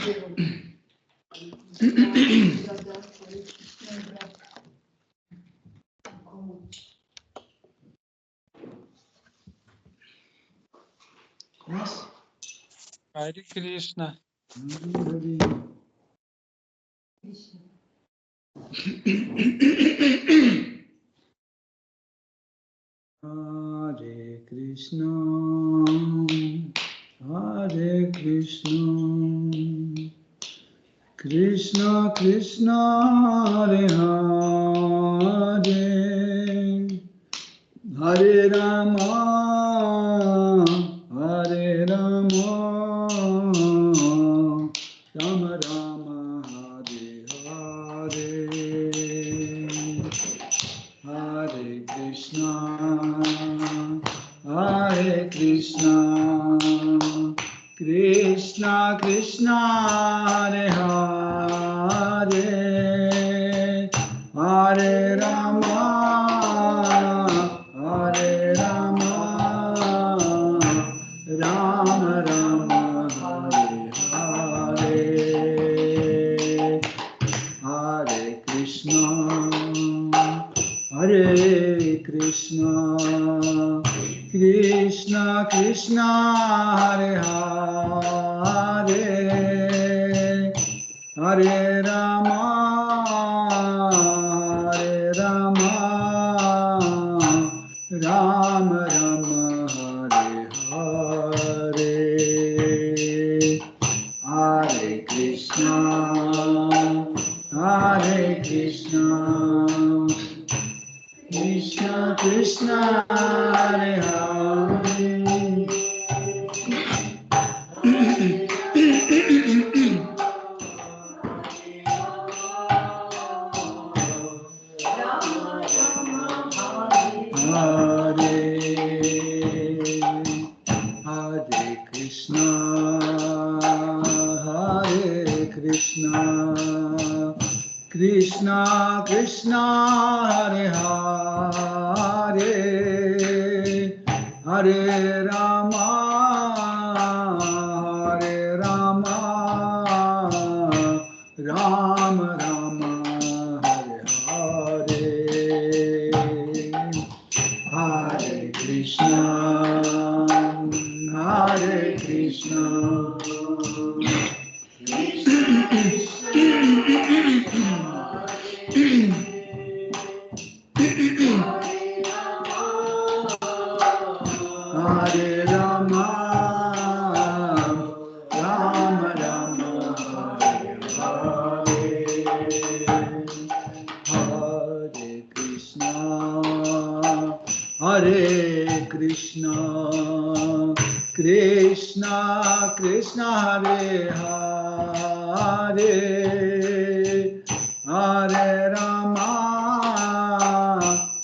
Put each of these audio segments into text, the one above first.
Yes. Hare Krishna. Hare Krishna, Hare Krishna, Krishna Krishna, Hare Hare, Hare Rama, Hare Rama, Rama Rama, Hare Hare, Hare Krishna, Hare Krishna, Krishna Krishna, Hare Hare, Hare Rama, Hare Rama, Rama Rama, Hare Hare, Hare Krishna, Hare Krishna, Krishna Krishna, Hare Hare, Hare Rama, Hare Rama, Rama Rama, Hare Hare, Hare Krishna, Hare Krishna, Krishna Krishna, Hare Hare, Hare Hare Krishna, Hare Krishna, Krishna Krishna, Hare Hare, Hare Rama, Hare Rama, Rama Rama, Hare Hare, Hare Krishna, Hare Krishna, Hare Rama, Rama Rama, Hare Hare, Hare Krishna, Hare Krishna, Krishna Krishna, Hare Hare, Hare Rama,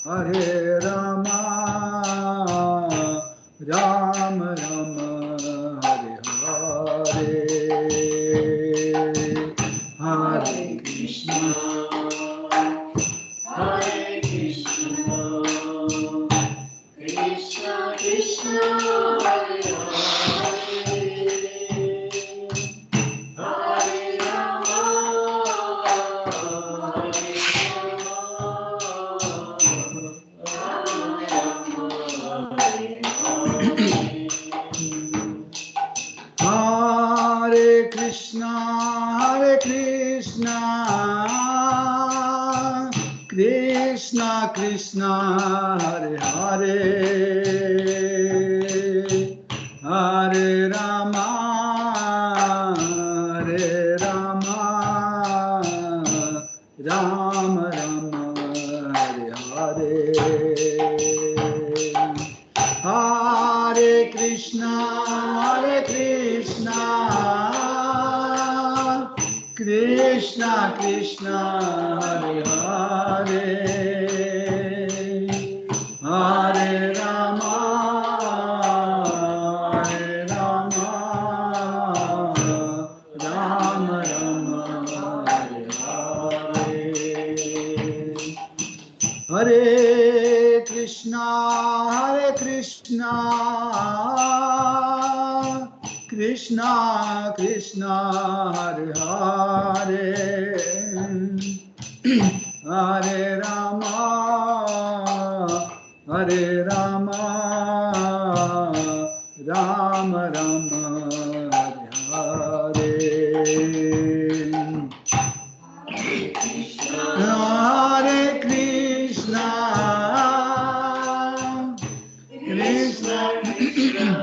Hare Rama, Rama Rama, Hare Hare, Hare Krishna, Hare Krishna, Krishna Krishna, Hare Hare, Hare Rama, Hare Hare Krishna, Hare Krishna, Krishna Krishna, Hare Hare, Hare Rama, Hare Rama, Rama Rama, Hare Hare, Hare Krishna, Hare Krishna, Krishna Krishna, Hare Hare, Hare Rama, Hare Rama, Rama Rama, Hare Hare, Hare Krishna, Krishna Krishna Krishna Hare Hare Hare Rama Hare Rama Rama Rama Hare Hare Krishna Krishna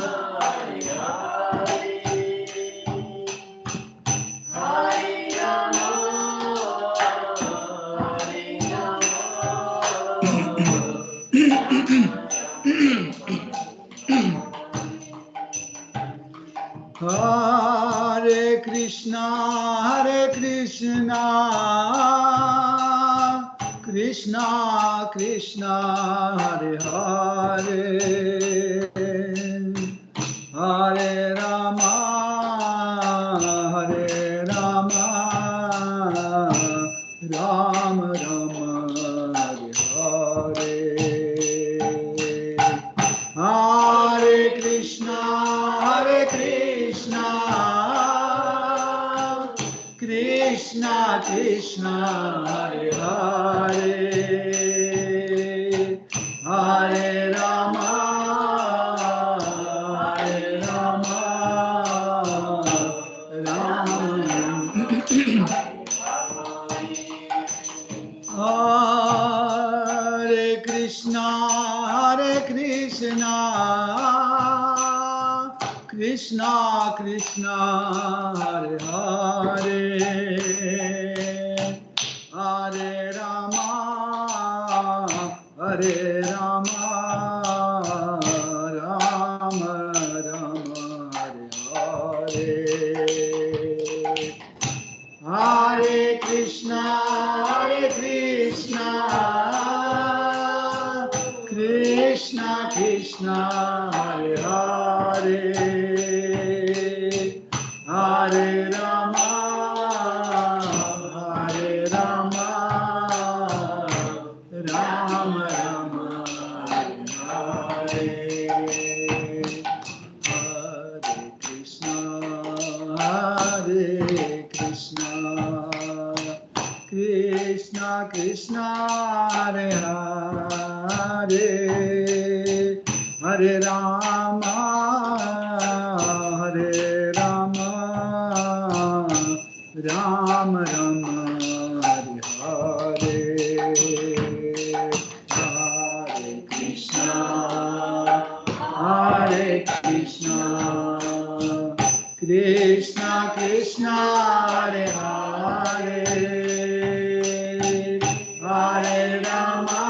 Krishna Hare Krishna Krishna Krishna Hare Hare Hare Rama Hare Rama Rama Rama Hare Hare Hare Krishna Krishna Krishna Hare Hare Hare Rama Rama Hare Krishna Krishna Krishna Hare Hare Hare Rama Rama Rama Hare Hare Hare Krishna Krishna Krishna Hare Hare Hare Rama Rama Rama Hare Hare Hare Krishna Krishna Krishna Hare Hare Hare Rama Rama Rama Hare Hare Hare Krishna Krishna Krishna Hare Hare Hare Rama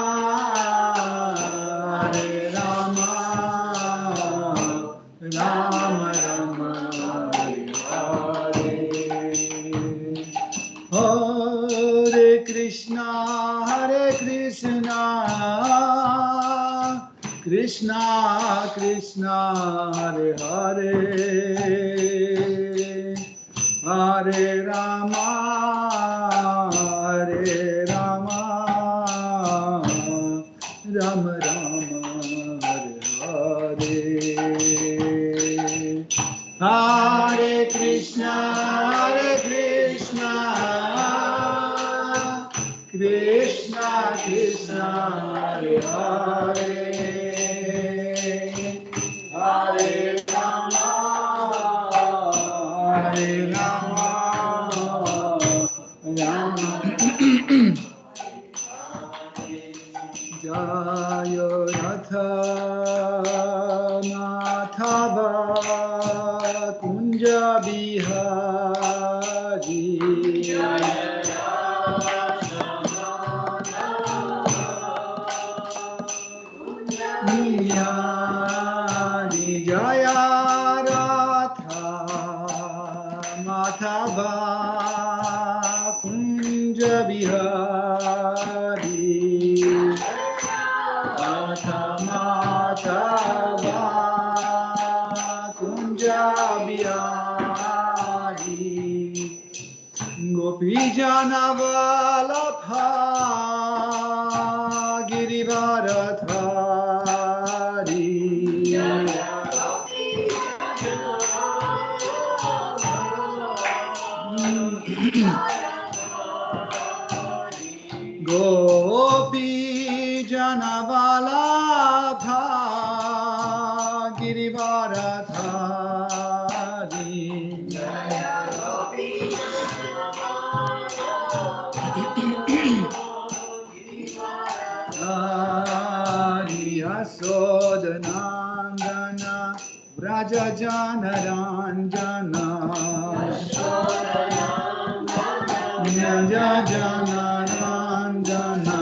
Rama Rama Hare Hare Hare Krishna Krishna Krishna Hare Hare Hare Rama Rama Rama Rama Hare Hare Hare Krishna Krishna Krishna Hare Hare Hare Rama Rama Jaya Ratha Mathava Kunja Bihari Niyadi Jaya Ratha Mathava Kunja Bihari Ratha Mathava Kunja Bihari Gopi Jana Vallabha Girivardhari Gopi Janavalabha Girivaradhari Hari Yasodhanandana Vraja Janaranjana Vraja Janaranjana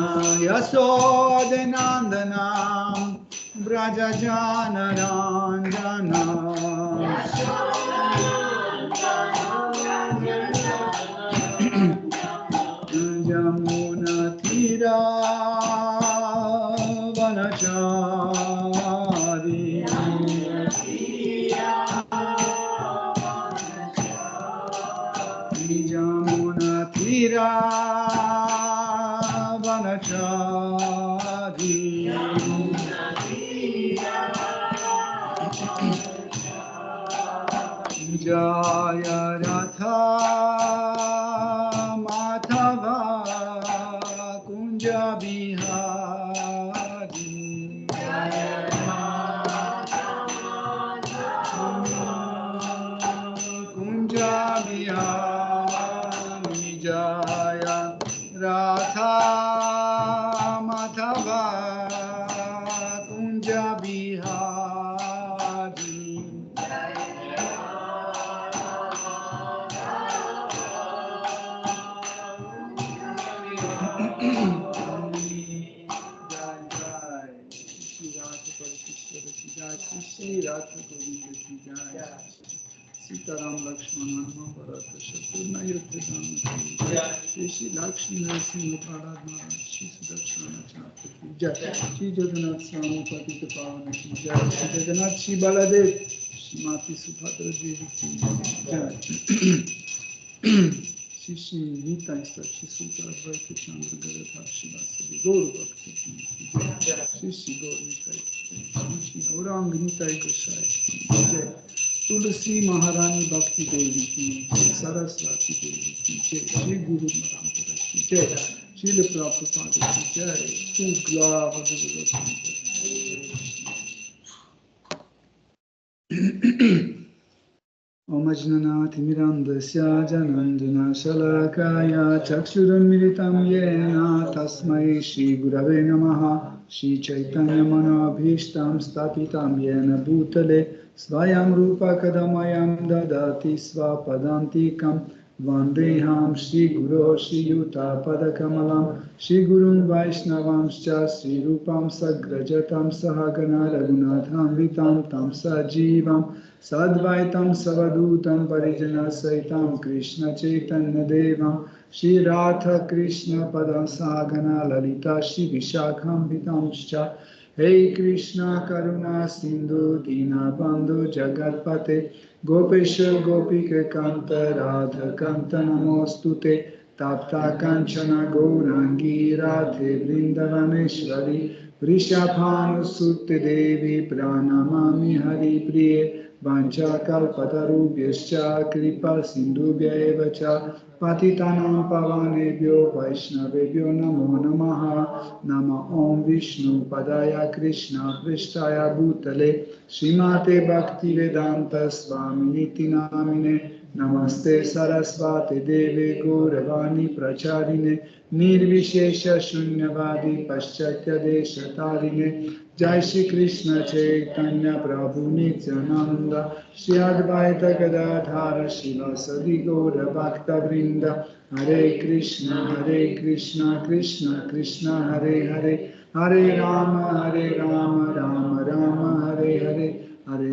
Yasodhanandanam Vraja Janaranjana Jamuna Tira Vanachari Jamuna Tira Vanachari Jaya Ratha Madhava Kunja Bihari Kunja Bihari Jaya Ratha Madhava Kunja Bihari Sitaram Lakshman Anma Bharata Shatrugna Yudhe Shri Lakshmi Narasimha Pradna Shri Sudakshana Chakra Ki Jai Shri Jagannath Swami Patita Pavana Ki Jai Shri Jagannath Shri Baladev Shri Mati Subhadra Devi Ki Jai Shri Shri Nita Ista Shri Sutta Advaita Chandra Gadadhar Shivasavi Gaur Bhakti Ki Jai Shri Shri Gaur Nitai Shri Shri Gaurang Nitai Gosai Ki Jai तुलसी महारानी भक्ति देवी की जय सरस्वती देवी की जय श्री गुरु परंपरा की जय शील प्रभुपाद की जय ओम अज्ञानातिमिरान्धस्य जनञ्जना शलाकाया चक्षुरुन्मिलितं येन तस्मै श्रीगुरवे नमः श्रीचैतन्यमनोभीष्टं स्थापितं येन भूतले स्वयं रूपा कदमयं ददाति स्वपदान्तिकं वन्देऽहं श्रीगुरो श्रीयुतापदकमलं श्रीगुरुं वैष्णवांश्च श्रीरूपं सग्रजतं सहगणा रघुनाथान्वितं तं सजीवं Sadvaitam Savadutam Parijana Saitam Krishna Chaitanya Devam Shri Radha Krishna Padasagana Lalita Shri Vishakham Vitamscha Hey Krishna Karuna Sindhu Dina Bandhu Jagatpate Gopesha Gopika Kanta Radha Kanta Namostute Tapta Kanchana Gourangi Radhe Vrindavaneshwari Vrishabhanu Sutte Devi Pranamami Hari Priye Vanchakalpatarubhyascha kripa sindhubhya eva cha patitanam pavanebhyo vaishnavebhyo namo namaha nama om vishnu padaya krishna prishtaya bhutale Srimate Bhaktivedanta Swaminiti Namine Namaste Sarasvati Deve Gauravani Pracharine Nirvishesha Shunyavadi Paschatya Deshatarine Jai Shri Krishna Chaitanya Prabhu Nityananda Shri Advaita Gadadhara Shivasadi Gaura Bhakta Vrinda Hare Krishna Krishna Krishna Hare Hare Hare Rama Rama Rama Hare Hare Hare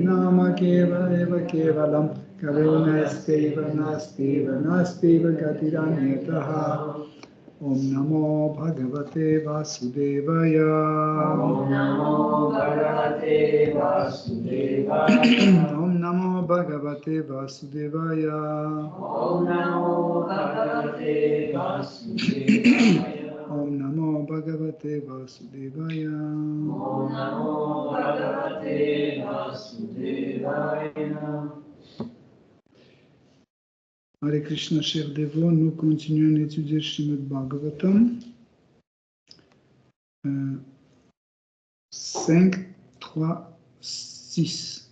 Nama Keva Eva Kevalam Karunasteva Nastiva Gatiranyataha Om Namo Bhagavate Vasudevaya Om Namo Bhagavate Vasudevaya Om Namo Bhagavate Vasudevaya Om Namo Bhagavate Vasudevaya Om Namo Bhagavate Vasudevaya Om Namo Bhagavate Vasudevaya Hare Krishna, chers dévots, nous continuons d'étudier Srimad Bhagavatam. 5, 3, 6.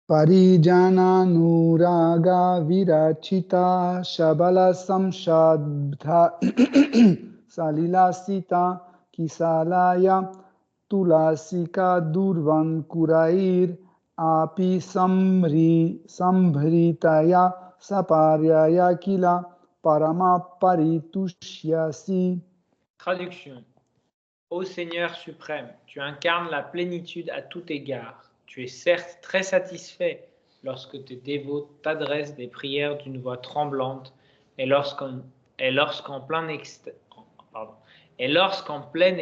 Parijana virachita shabala samshabdha salila sita kisalaya tulasika durvan kurair api sambhritaya saparyaya kila parama paritushyasi. Traduction. Ô Seigneur suprême, tu incarnes la plénitude à tout égard. Tu es certes très satisfait lorsque tes dévots t'adressent des prières d'une voix tremblante et lorsqu'en pleine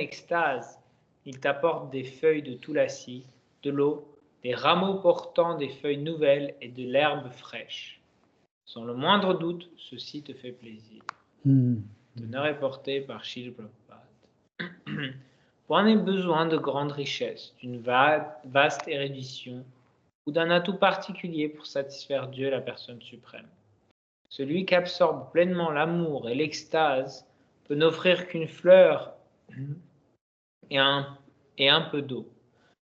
extase, ils t'apportent des feuilles de tulassi, de l'eau, des rameaux portant des feuilles nouvelles et de l'herbe fraîche. Sans le moindre doute, ceci te fait plaisir. Teneur est porté par Srila Prabhupada. Point n'est besoin de grandes richesses, d'une vaste érudition ou d'un atout particulier pour satisfaire Dieu, la personne suprême. Celui qui absorbe pleinement l'amour et l'extase peut n'offrir qu'une fleur et un peu d'eau,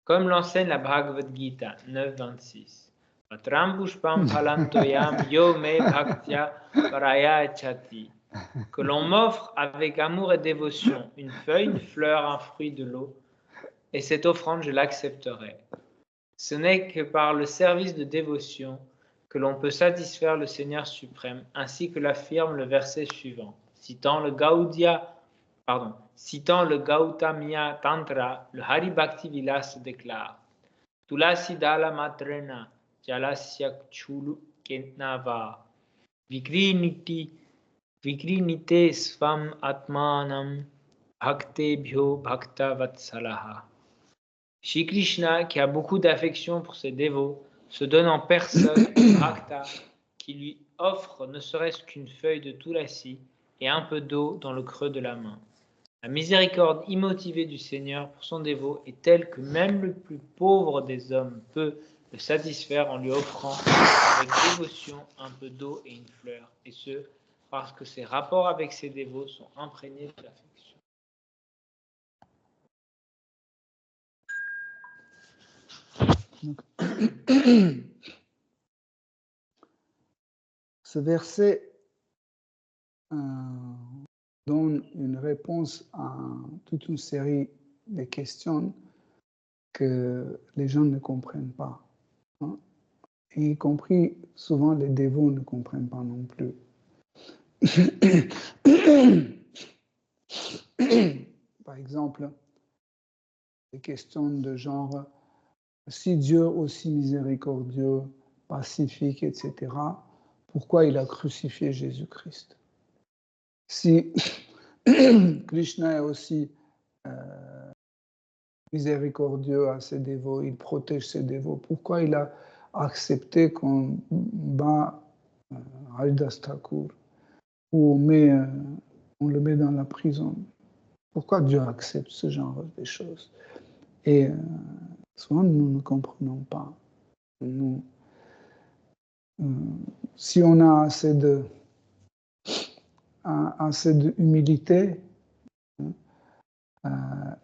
comme l'enseigne la Bhagavad Gita 9.26. Patram pushpam phalantoyam yo me bhaktya paraya chati. Que l'on m'offre avec amour et dévotion une feuille, une fleur, un fruit, de l'eau, et cette offrande je l'accepterai. Ce n'est que par le service de dévotion que l'on peut satisfaire le Seigneur suprême, ainsi que l'affirme le verset suivant, citant le Gautamiya Tantra, le Hari Bhakti Vilas déclare Tulasi dala matrena jalasya chulu kenava Vikrinite svam atmanam bhaktebhyo bhakta vatsalaha. Shri Krishna, qui a beaucoup d'affection pour ses dévots, se donne en personne au bhakta qui lui offre ne serait-ce qu'une feuille de tulassi et un peu d'eau dans le creux de la main. La miséricorde immotivée du Seigneur pour son dévot est telle que même le plus pauvre des hommes peut le satisfaire en lui offrant avec dévotion un peu d'eau et une fleur, et ce, parce que ses rapports avec ses dévots sont imprégnés d'affection. Ce verset donne une réponse à toute une série de questions que les gens ne comprennent pas. Hein? Y compris, souvent, les dévots ne comprennent pas non plus. Par exemple, des questions de genre, si Dieu aussi miséricordieux, pacifique, etc., pourquoi il a crucifié Jésus-Christ? Si Krishna est aussi miséricordieux à ses dévots, il protège ses dévots, pourquoi il a accepté qu'on bat Haridas Thakur ou on le met dans la prison? Pourquoi Dieu accepte ce genre de choses? Et souvent, nous ne comprenons pas. Si on a assez d'humilité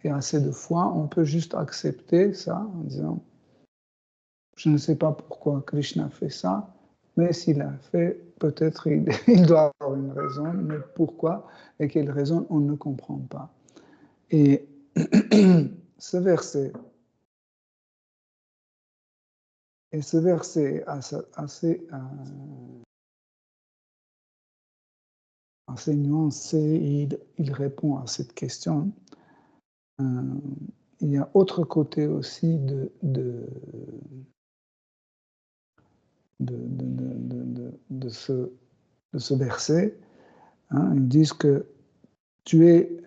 et assez de foi, on peut juste accepter ça en disant je ne sais pas pourquoi Krishna fait ça, mais s'il a fait, peut-être il doit avoir une raison, mais pourquoi et quelle raison, on ne comprend pas. Et ce verset est assez nuancé, il répond à cette question. Il y a autre côté aussi de ce verset. Hein, ils disent que tu es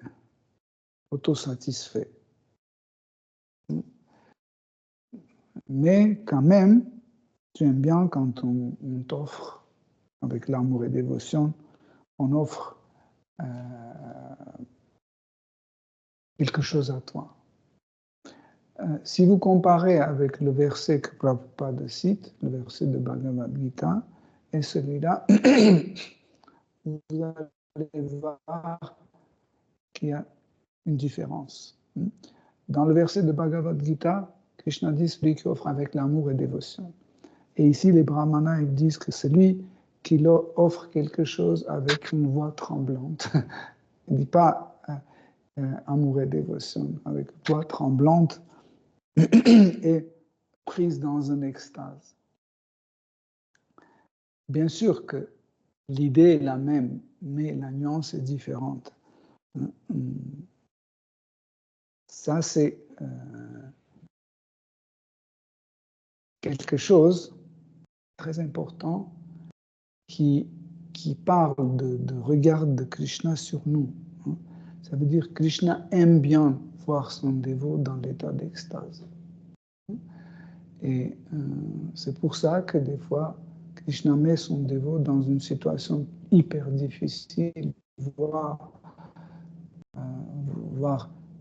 autosatisfait. Mais quand même, tu aimes bien quand on t'offre, avec l'amour et dévotion, on offre quelque chose à toi. Si vous comparez avec le verset que Prabhupada cite, le verset de Bhagavad Gita, et celui-là, vous allez voir qu'il y a une différence. Dans le verset de Bhagavad Gita, Krishna dit celui qui offre avec l'amour et dévotion. Et ici, les brahmanas ils disent que celui qui leur offre quelque chose avec une voix tremblante. Il ne dit pas amour et dévotion, avec une voix tremblante et prise dans une extase. Bien sûr que l'idée est la même, mais la nuance est différente. Ça, c'est quelque chose de très important qui parle de regard de Krishna sur nous. Ça veut dire que Krishna aime bien voir son dévot dans l'état d'extase. Et c'est pour ça que des fois, Krishna met son dévot dans une situation hyper difficile, voire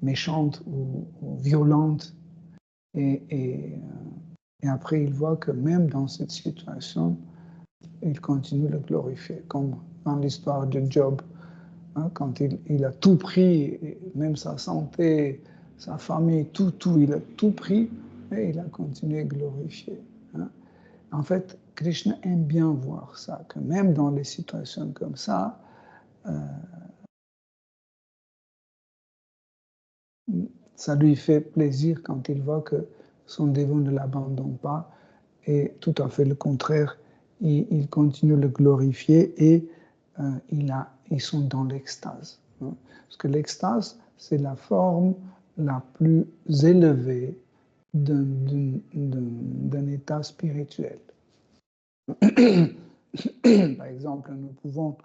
méchante ou violente. Et après, il voit que même dans cette situation, il continue de le glorifier, comme dans l'histoire de Job, quand il a tout pris, même sa santé, sa famille, tout, il a tout pris, et il a continué à glorifier. En fait, Krishna aime bien voir ça, que même dans les situations comme ça, ça lui fait plaisir quand il voit que son dévot ne l'abandonne pas, et tout à fait le contraire, il continue de le glorifier et ils sont dans l'extase. Parce que l'extase, c'est la forme la plus élevée d'un état spirituel. Par exemple, nous pouvons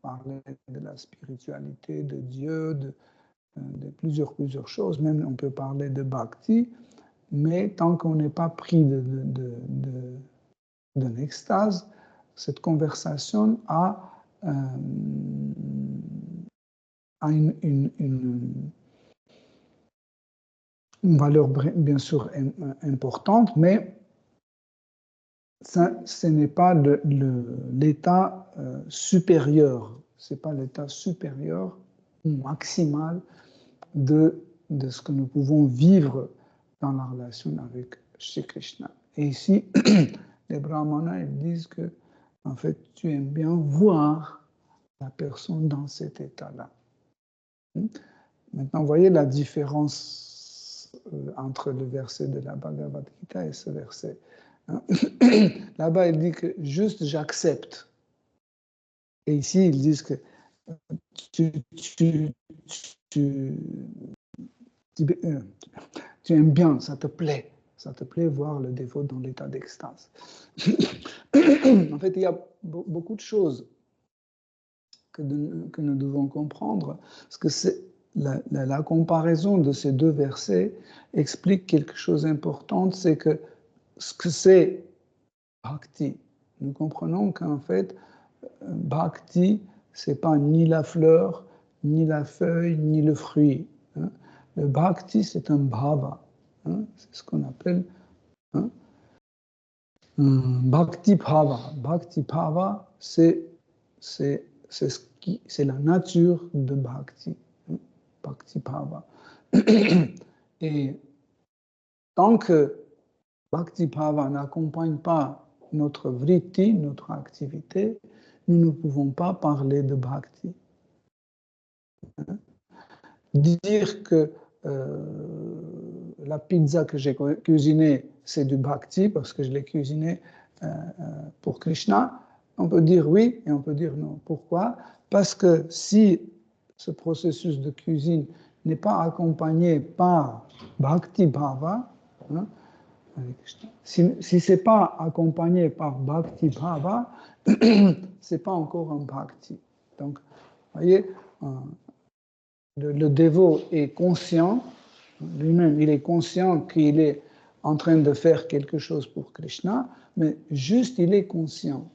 parler de la spiritualité de Dieu, de plusieurs choses, même on peut parler de bhakti, mais tant qu'on n'est pas pris d'une extase, cette conversation a une valeur bien sûr importante, mais ce n'est pas l'état supérieur, c'est pas l'état supérieur ou maximal de ce que nous pouvons vivre dans la relation avec Shri Krishna. Et ici, les brahmanas ils disent que en fait, tu aimes bien voir la personne dans cet état-là. Maintenant, vous voyez la différence entre le verset de la Bhagavad Gita et ce verset. Là-bas, il dit que juste j'accepte. Et ici, ils disent que tu aimes bien, ça te plaît voir le dévot dans l'état d'extase. En fait, il y a beaucoup de choses que nous devons comprendre, parce que la comparaison de ces deux versets explique quelque chose d'important, c'est que ce que c'est bhakti. Nous comprenons qu'en fait, bhakti, c'est pas ni la fleur, ni la feuille, ni le fruit. Le bhakti, c'est un bhava. C'est ce qu'on appelle bhakti bhava. Bhakti bhava, c'est la nature de bhakti. Bhakti bhava. Et tant que bhakti bhava n'accompagne pas notre vritti, notre activité, nous ne pouvons pas parler de bhakti. Dire que la pizza que j'ai cuisinée, c'est du bhakti, parce que je l'ai cuisinée pour Krishna, on peut dire oui et on peut dire non. Pourquoi? Parce que si ce processus de cuisine n'est pas accompagné par bhakti bhava, si ce n'est pas accompagné par bhakti bhava, ce n'est pas encore un bhakti. Donc, vous voyez, le dévot est conscient, lui-même, il est conscient qu'il est en train de faire quelque chose pour Krishna, mais juste il est conscient.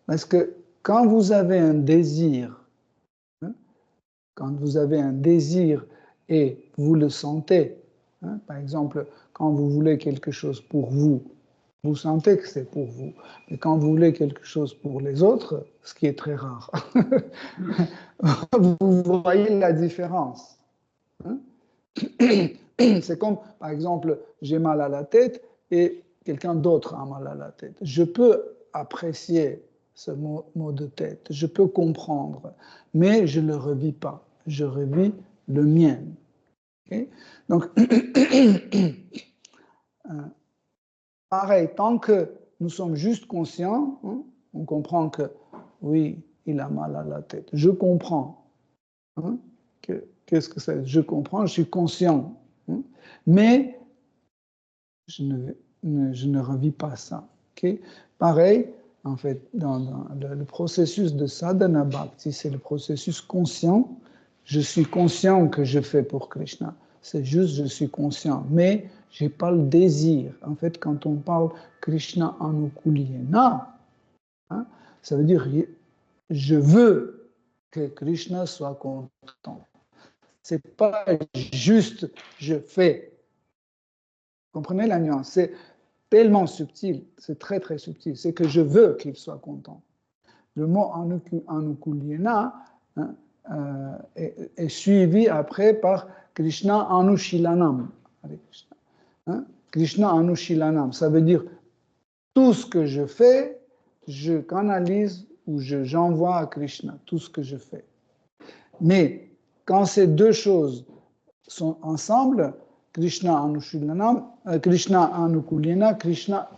Parce que quand vous avez un désir, quand vous avez un désir et vous le sentez, par exemple, quand vous voulez quelque chose pour vous, vous sentez que c'est pour vous. Mais quand vous voulez quelque chose pour les autres, ce qui est très rare, vous voyez la différence. C'est comme, par exemple, j'ai mal à la tête et quelqu'un d'autre a mal à la tête. Je peux apprécier ce mot de tête, je peux comprendre, mais je ne le revis pas. Je revis le mien. Okay? Donc, pareil, tant que nous sommes juste conscients, on comprend que oui, il a mal à la tête. Je comprends. Qu'est-ce que c'est? Je comprends, je suis conscient. Mais je ne revis pas ça. Okay? Pareil, en fait, dans le processus de sadhana bhakti, c'est le processus conscient. Je suis conscient que je fais pour Krishna. C'est juste, je suis conscient. Mais je n'ai pas le désir. En fait, quand on parle Krishna anukuliyena, ça veut dire je veux que Krishna soit content. Ce n'est pas juste je fais. Comprenez la nuance? C'est tellement subtil, c'est très très subtil. C'est que je veux qu'il soit content. Le mot anukuliyena est suivi après par Krishna anushilanam. Krishna anushilanam, ça veut dire tout ce que je fais, je canalise ou j'envoie à Krishna, tout ce que je fais. Mais quand ces deux choses sont ensemble, Krishna anushilanam, Krishna anukuliyena, Krishna...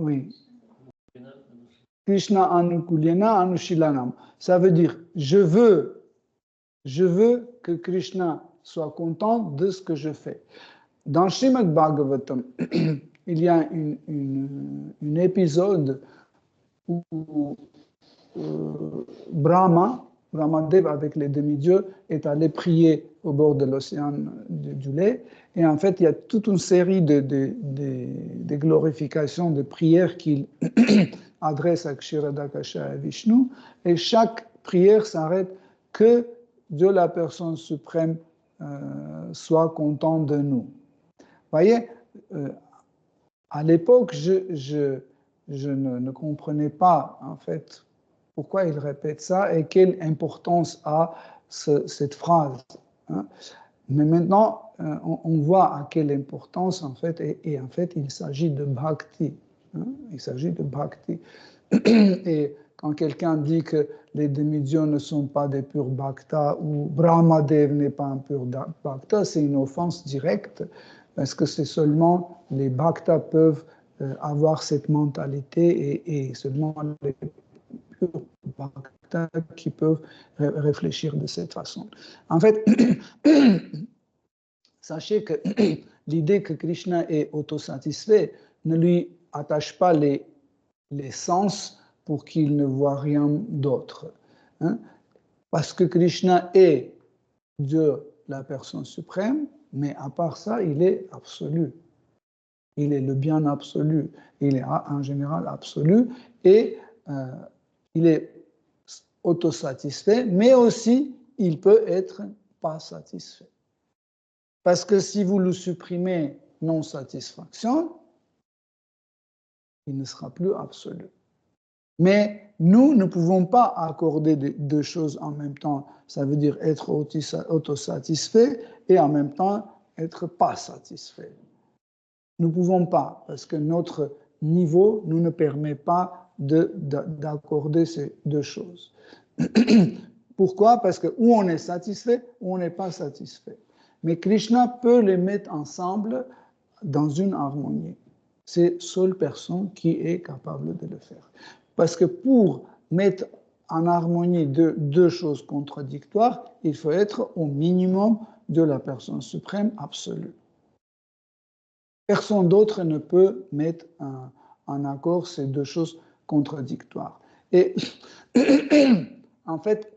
Oui. Krishna anukuliyena anushilanam. Ça veut dire, je veux que Krishna soit content de ce que je fais. Dans Srimad Bhagavatam, il y a un épisode où Brahmadev avec les demi-dieux est allé prier au bord de l'océan du lait. Et en fait, il y a toute une série de glorifications, de prières qu'il adresse à Kshiradakasha et à Vishnu. Et chaque prière s'arrête que Dieu, la personne suprême, soit content de nous. Vous voyez, à l'époque, je ne comprenais pas, en fait, pourquoi il répète ça et quelle importance a cette phrase. Mais maintenant, on voit à quelle importance, en fait, et en fait, il s'agit de bhakti. Il s'agit de bhakti. Et quand quelqu'un dit que les demi-dieux ne sont pas des purs bhaktas ou Brahmadev n'est pas un pur bhakta, c'est une offense directe parce que c'est seulement les bhaktas peuvent avoir cette mentalité et seulement les purs bhaktas qui peuvent réfléchir de cette façon. En fait, sachez que l'idée que Krishna est autosatisfait ne lui attache pas les sens pour qu'il ne voit rien d'autre. Parce que Krishna est Dieu, la personne suprême, mais à part ça, il est absolu. Il est le bien absolu. Il est en général absolu et il est autosatisfait, mais aussi il peut être pas satisfait. Parce que si vous le supprimez non-satisfaction, il ne sera plus absolu. Mais nous ne pouvons pas accorder deux choses en même temps. Ça veut dire être autosatisfait et en même temps être pas satisfait. Nous ne pouvons pas, parce que notre niveau nous ne permet pas d'accorder ces deux choses. Pourquoi? Parce que ou on est satisfait ou on n'est pas satisfait. Mais Krishna peut les mettre ensemble dans une harmonie. C'est seule personne qui est capable de le faire. Parce que pour mettre en harmonie deux choses contradictoires, il faut être au minimum de la personne suprême absolue. Personne d'autre ne peut mettre en accord ces deux choses contradictoire. Et en fait,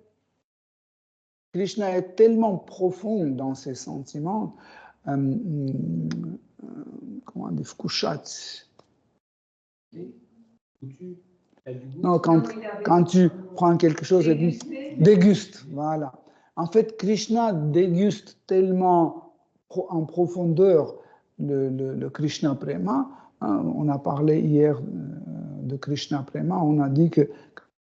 Krishna est tellement profond dans ses sentiments, comment on dit, Fkushat. Non, quand tu prends quelque chose et puis déguste, voilà. En fait, Krishna déguste tellement en profondeur le Krishna Prema. On a parlé hier de Krishna Prema, on a dit que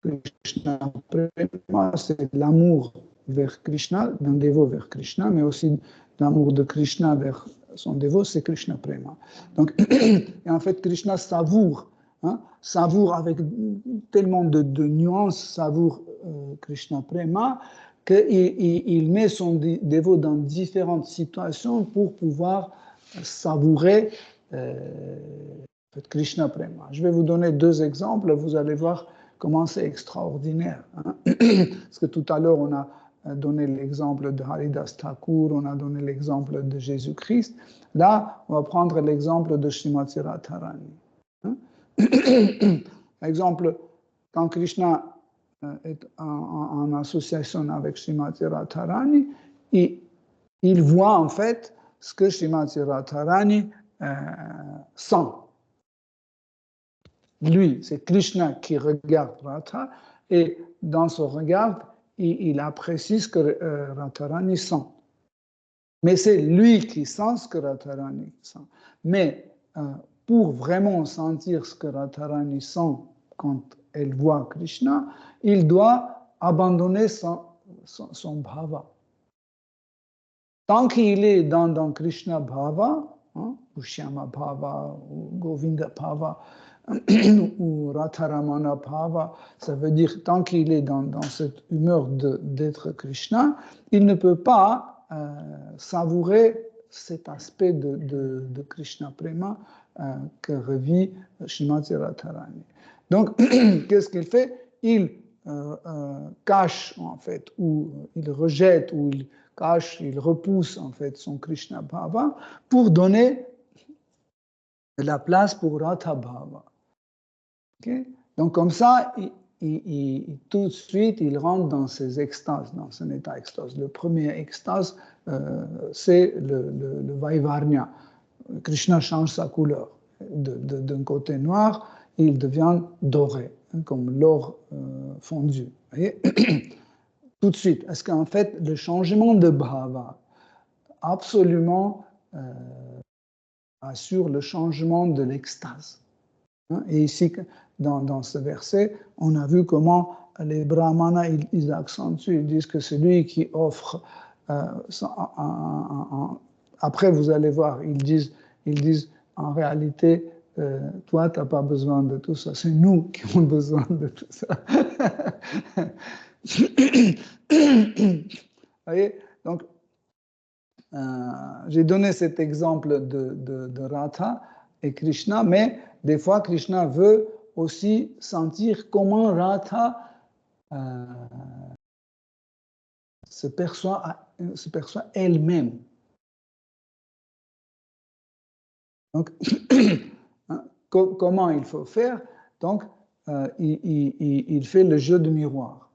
Krishna Prema, c'est l'amour vers Krishna, d'un dévot vers Krishna, mais aussi l'amour de Krishna vers son dévot, c'est Krishna Prema. Donc, et en fait, Krishna savoure, savoure avec tellement de nuances, savoure Krishna Prema, qu'il met son dévot dans différentes situations pour pouvoir savourer Krishna Prema. Je vais vous donner 2 exemples, vous allez voir comment c'est extraordinaire. Parce que tout à l'heure, on a donné l'exemple de Haridas Thakur, on a donné l'exemple de Jésus-Christ. Là, on va prendre l'exemple de Srimati Radharani. Par exemple, quand Krishna est en association avec Srimati Radharani, il voit en fait ce que Srimati Radharani sent. Lui, c'est Krishna qui regarde Radha et dans son regard, il apprécie ce que Radharani sent. Mais c'est lui qui sent ce que Radharani sent. Mais pour vraiment sentir ce que Radharani sent quand elle voit Krishna, il doit abandonner son bhava. Tant qu'il est dans Krishna bhava, ou Shyama bhava, ou Govinda bhava, ou Radharamana bhava, ça veut dire tant qu'il est dans cette humeur d'être Krishna, il ne peut pas savourer cet aspect de Krishna Prema que revit Srimati Radharani. Donc, qu'est-ce qu'il fait? Il cache, en fait, ou il rejette, ou il cache, il repousse, en fait, son Krishna Bhava pour donner la place pour Radha Bhava. Okay? Donc, comme ça, tout de suite, il rentre dans ces extases, dans son état extase. Le premier extase, c'est le Vaivarnya. Krishna change sa couleur. D'un côté noir, il devient doré, comme l'or fondu. Vous voyez? Tout de suite. Est-ce qu'en fait, le changement de bhava absolument assure le changement de l'extase? Et ici, dans ce verset, on a vu comment les brahmanas, ils accentuent, ils disent que celui qui offre, après vous allez voir, ils disent en réalité, toi, tu n'as pas besoin de tout ça, c'est nous qui avons besoin de tout ça. Vous voyez? Donc, j'ai donné cet exemple de Radha et Krishna, mais des fois, Krishna veut aussi sentir comment Radha se perçoit elle-même. Donc, comment il faut faire? Donc, il fait le jeu de miroir.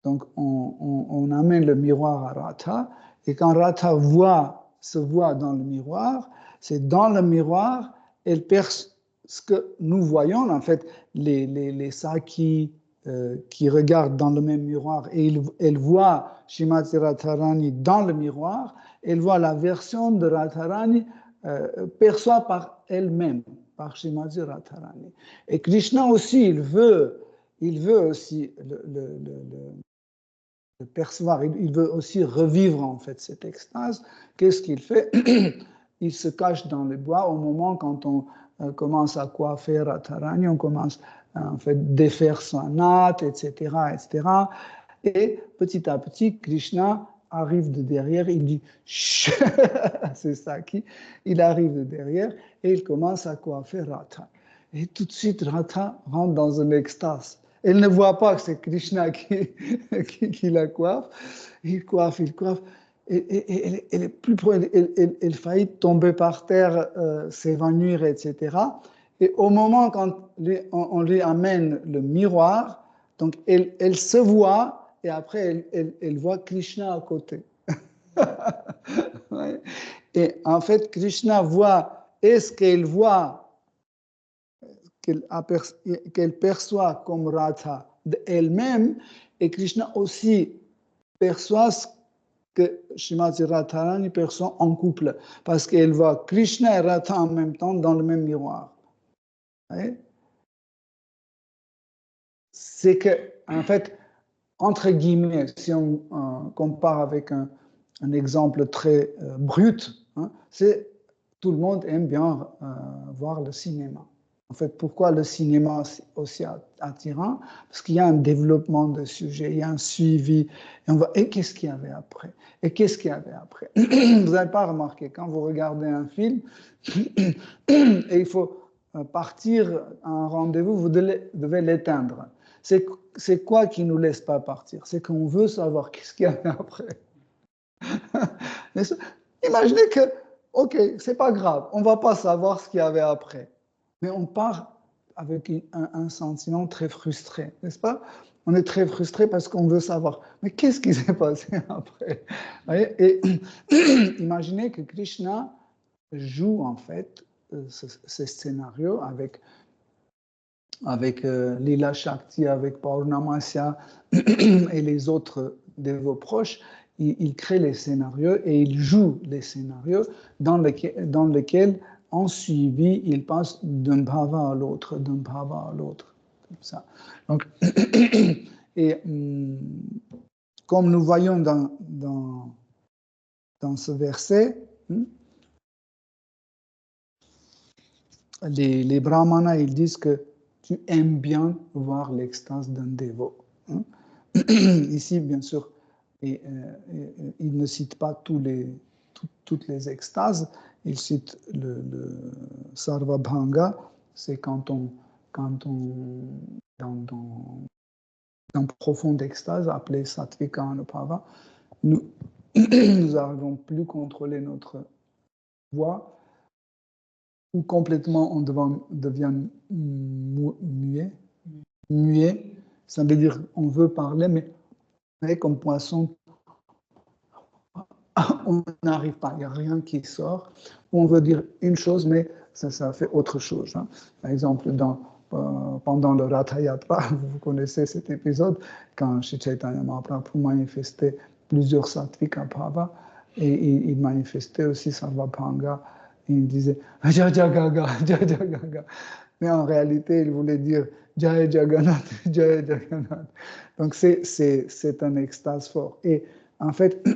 Donc, on amène le miroir à Radha, et quand Radha se voit dans le miroir, c'est dans le miroir, elle perce ce que nous voyons, en fait, les Sakis qui regardent dans le même miroir, et elle voit Srimati Radharani dans le miroir, elle voit la version de Radharani perçoit par elle-même, par Srimati Radharani. Et Krishna aussi, il veut aussi le percevoir, il veut aussi revivre en fait cette extase. Qu'est-ce qu'il fait? Il se cache dans les bois au moment quand on commence à coiffer Radharani, on commence en fait défaire son natte, etc., etc. Et petit à petit, Krishna arrive de derrière, il dit chut, c'est ça qui, il arrive de derrière et il commence à coiffer Radha. Et tout de suite, Radha rentre dans une extase. Elle ne voit pas que c'est Krishna qui la coiffe. Il coiffe. Et elle est plus proche, elle faillit tomber par terre, s'évanouir, etc. Et au moment quand on lui amène le miroir, donc elle se voit et après elle voit Krishna à côté. Ouais. Et en fait, Krishna voit, est-ce qu'elle voit, qu'elle perçoit comme Radha d'elle-même, et Krishna aussi perçoit ce que Srimati Radharani perçoit en couple, parce qu'elle voit Krishna et Radha en même temps dans le même miroir. Ouais. C'est que, en fait, entre guillemets, si on compare avec un exemple très brut, hein, c'est tout le monde aime bien voir le cinéma. En fait, pourquoi le cinéma est aussi attirant? Parce qu'il y a un développement de sujet, il y a un suivi. Et on va, et qu'est-ce qu'il y avait après? Et qu'est-ce qu'il y avait après? Vous n'avez pas remarqué, quand vous regardez un film, et il faut partir à un rendez-vous, vous devez l'éteindre. C'est quoi qui ne nous laisse pas partir? C'est qu'on veut savoir qu'est-ce qu'il y avait après. Imaginez que, ok, c'est pas grave, on va pas savoir ce qu'il y avait après. Mais on part avec un sentiment très frustré, n'est-ce pas? On est très frustré parce qu'on veut savoir, mais qu'est-ce qui s'est passé après? Et imaginez que Krishna joue en fait ce scénario avec Lila Shakti, avec Purnamasya et les autres de vos proches, il crée les scénarios et il joue les scénarios dans lesquels, en suivi, il passe d'un bhava à l'autre, d'un bhava à l'autre. Comme ça. Donc, et comme nous voyons dans ce verset, les brahmanas, ils disent que tu aimes bien voir l'extase d'un dévot. Hein. Ici, bien sûr, il ne cite pas toutes les extases, il cite le Sarvabhanga, c'est quand on dans profonde extase, appelée Sattvika Anubhava, nous n'arrivons plus à contrôler notre voix, ou complètement on devient muet. Muet, ça veut dire on veut parler, mais comme poisson, on n'arrive pas, il n'y a rien qui sort. On veut dire une chose, mais ça fait autre chose. Hein. Par exemple, pendant le Ratha Yatra, vous connaissez cet épisode, quand Shri Chaitanya Mahaprabhu manifestait plusieurs sattvika bhava, et il manifestait aussi Sarvabhanga, et il disait Jaya Gaga, Jaya Gaga. Mais en réalité, il voulait dire Jaya Jagannath, Jaya Jagannath. Donc c'est un extase fort. Et en fait,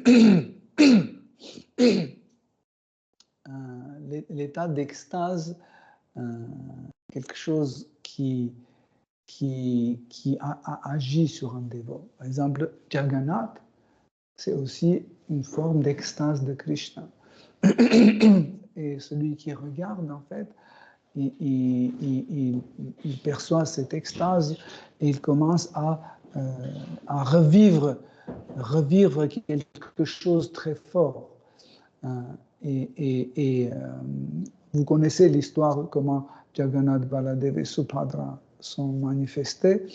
l'état d'extase, quelque chose qui a agi sur un dévot. Par exemple, Jagannath, c'est aussi une forme d'extase de Krishna. Et celui qui regarde, en fait, il perçoit cette extase et il commence à revivre quelque chose de très fort. Vous connaissez l'histoire comment Jagannath, Baladev et Subhadra sont manifestés.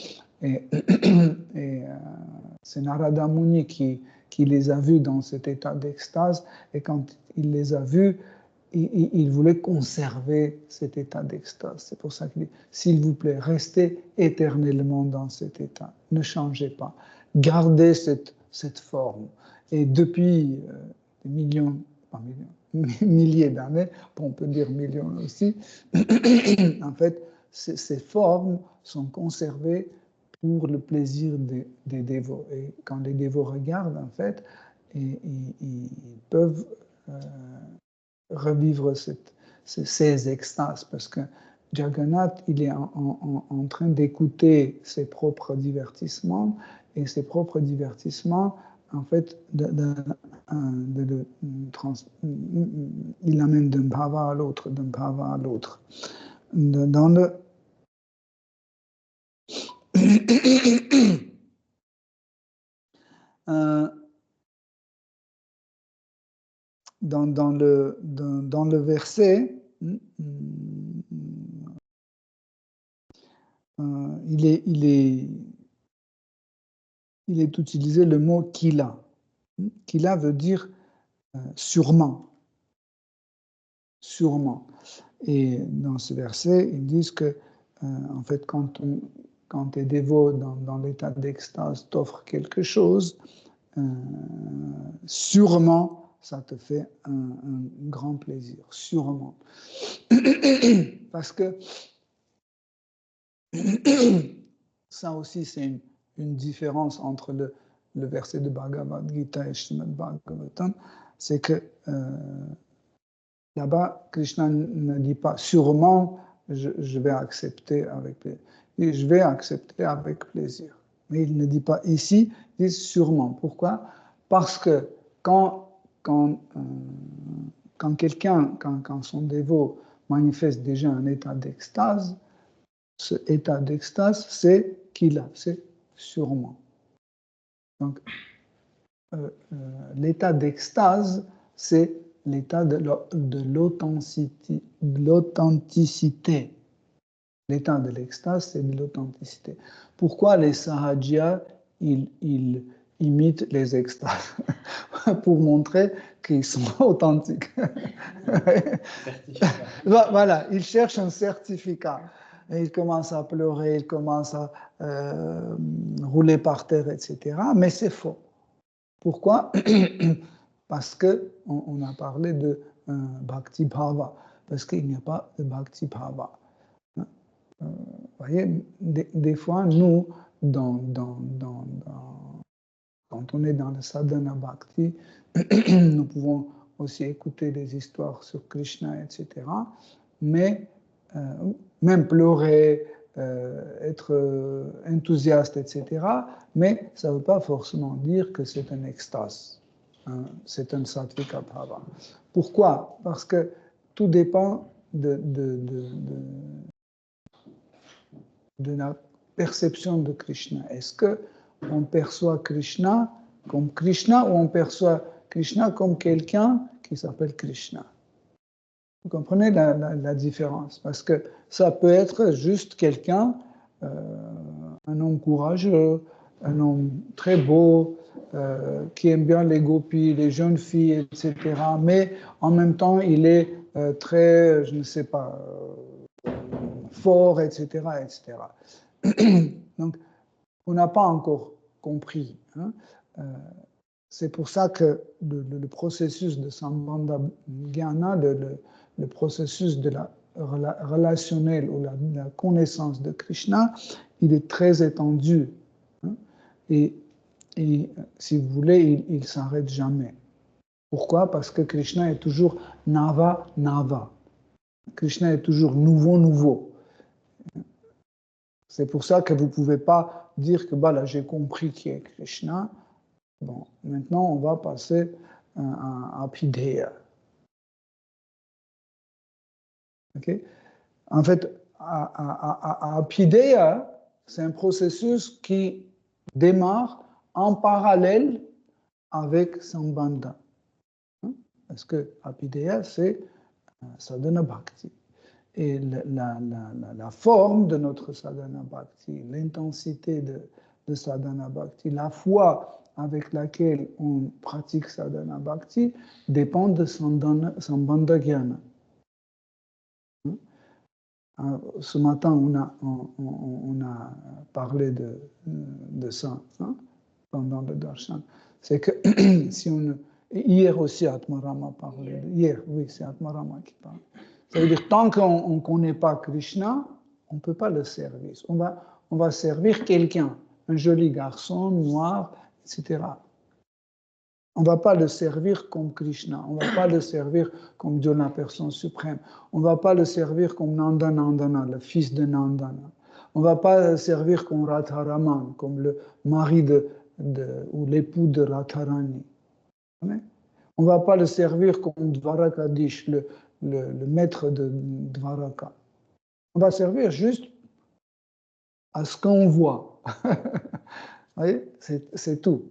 Et c'est Narada Muni qui les a vus dans cet état d'extase. Et quand il les a vus, il voulait conserver cet état d'extase. C'est pour ça qu'il dit, s'il vous plaît, restez éternellement dans cet état. Ne changez pas. Gardez cette forme. Et depuis des milliers d'années, on peut dire millions aussi, en fait, ces formes sont conservées pour le plaisir des dévots. Et quand les dévots regardent, en fait, ils peuvent revivre ces extases, parce que Jagannath, il est en train d'écouter ses propres divertissements, et ses propres divertissements, en fait, il amène d'un bhava à l'autre, d'un bhava à l'autre. Dans le dans le verset, il est utilisé le mot kila. Kila veut dire sûrement. Sûrement. Et dans ce verset, ils disent que, en fait, quand tu es dévot dans l'état d'extase, t'offre quelque chose, sûrement, ça te fait un grand plaisir. Sûrement. Parce que ça aussi, c'est une différence entre le verset de Bhagavad Gita et Srimad Bhagavatam, c'est que là-bas, Krishna ne dit pas sûrement je vais accepter avec plaisir. Je vais accepter avec plaisir. Mais il ne dit pas ici, il dit sûrement. Pourquoi? Parce que quand quelqu'un, quand son dévot manifeste déjà un état d'extase, ce état d'extase, c'est qu'il a, c'est sûrement. Donc, l'état d'extase, c'est l'état de l'authenticité. L'état de l'extase, c'est de l'authenticité. Pourquoi les sahajyas, ils imitent les extases? Pour montrer qu'ils sont authentiques. Voilà, ils cherchent un certificat. Et ils commencent à pleurer, ils commencent à rouler par terre, etc. Mais c'est faux. Pourquoi? Parce qu'on a parlé de Bhakti Bhava, parce qu'il n'y a pas de Bhakti Bhava. Vous voyez, des fois, nous, quand on est dans le sadhana bhakti, nous pouvons aussi écouter des histoires sur Krishna, etc. Mais même pleurer, être enthousiaste, etc. Mais ça ne veut pas forcément dire que c'est un extase. Hein, c'est un sattvika bhava. Pourquoi? Parce que tout dépend de la perception de Krishna. Est-ce qu'on perçoit Krishna comme Krishna ou on perçoit Krishna comme quelqu'un qui s'appelle Krishna? Vous comprenez la différence? Parce que ça peut être juste quelqu'un, un homme courageux, un homme très beau, qui aime bien les gopis, les jeunes filles, etc. Mais en même temps, il est très, je ne sais pas, fort, etc., etc. Donc, on n'a pas encore compris. Hein. C'est pour ça que le processus de Sambandha Jnana, le processus de la relationnel ou la connaissance de Krishna, il est très étendu. Hein. Et si vous voulez, il ne s'arrête jamais. Pourquoi? Parce que Krishna est toujours Nava, Nava. Krishna est toujours nouveau, nouveau. C'est pour ça que vous ne pouvez pas dire que bah, là, j'ai compris qui est Krishna. Bon, maintenant, on va passer à Abhideya. Okay? En fait, à Abhideya, c'est un processus qui démarre en parallèle avec Sambandha. Parce que Abhideya, c'est sadhana bhakti. Et la forme de notre sadhana bhakti, l'intensité de sadhana bhakti, la foi avec laquelle on pratique sadhana bhakti dépend de Sambandha Jnana. Ce matin, on a parlé de ça pendant le darshan. C'est que si on... Hier aussi, Atmarama parlait. Hier, oui, c'est Atmarama qui parle. Ça veut dire tant qu'on ne connaît pas Krishna, on ne peut pas le servir. On va servir quelqu'un, un joli garçon, noir, etc. On ne va pas le servir comme Krishna, on ne va pas le servir comme Dieu la personne suprême, on ne va pas le servir comme Nanda Nandana, le fils de Nandana. On ne va pas le servir comme Radharaman, comme le mari ou l'époux de Radharani. On ne va pas le servir comme Dvarakadish, le maître de Dvaraka. On va servir juste à ce qu'on voit. Vous voyez, c'est tout.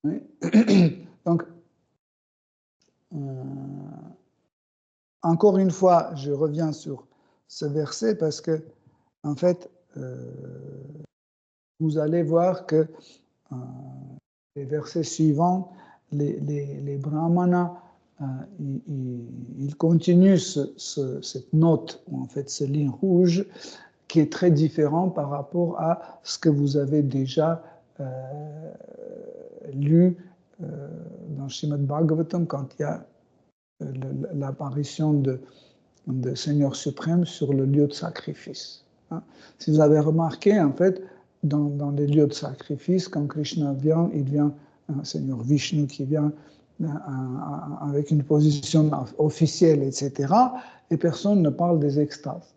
Oui. Donc, encore une fois, je reviens sur ce verset parce que, en fait, vous allez voir que les versets suivants, les brahmanas, ils continuent cette note, ou en fait ce ligne rouge, qui est très différent par rapport à ce que vous avez déjà lu dans Srimad Bhagavatam quand il y a l'apparition de Seigneur suprême sur le lieu de sacrifice. Si vous avez remarqué, en fait, dans les lieux de sacrifice, quand Krishna vient, il vient, Seigneur Vishnu qui vient avec une position officielle, etc., et personne ne parle des extases.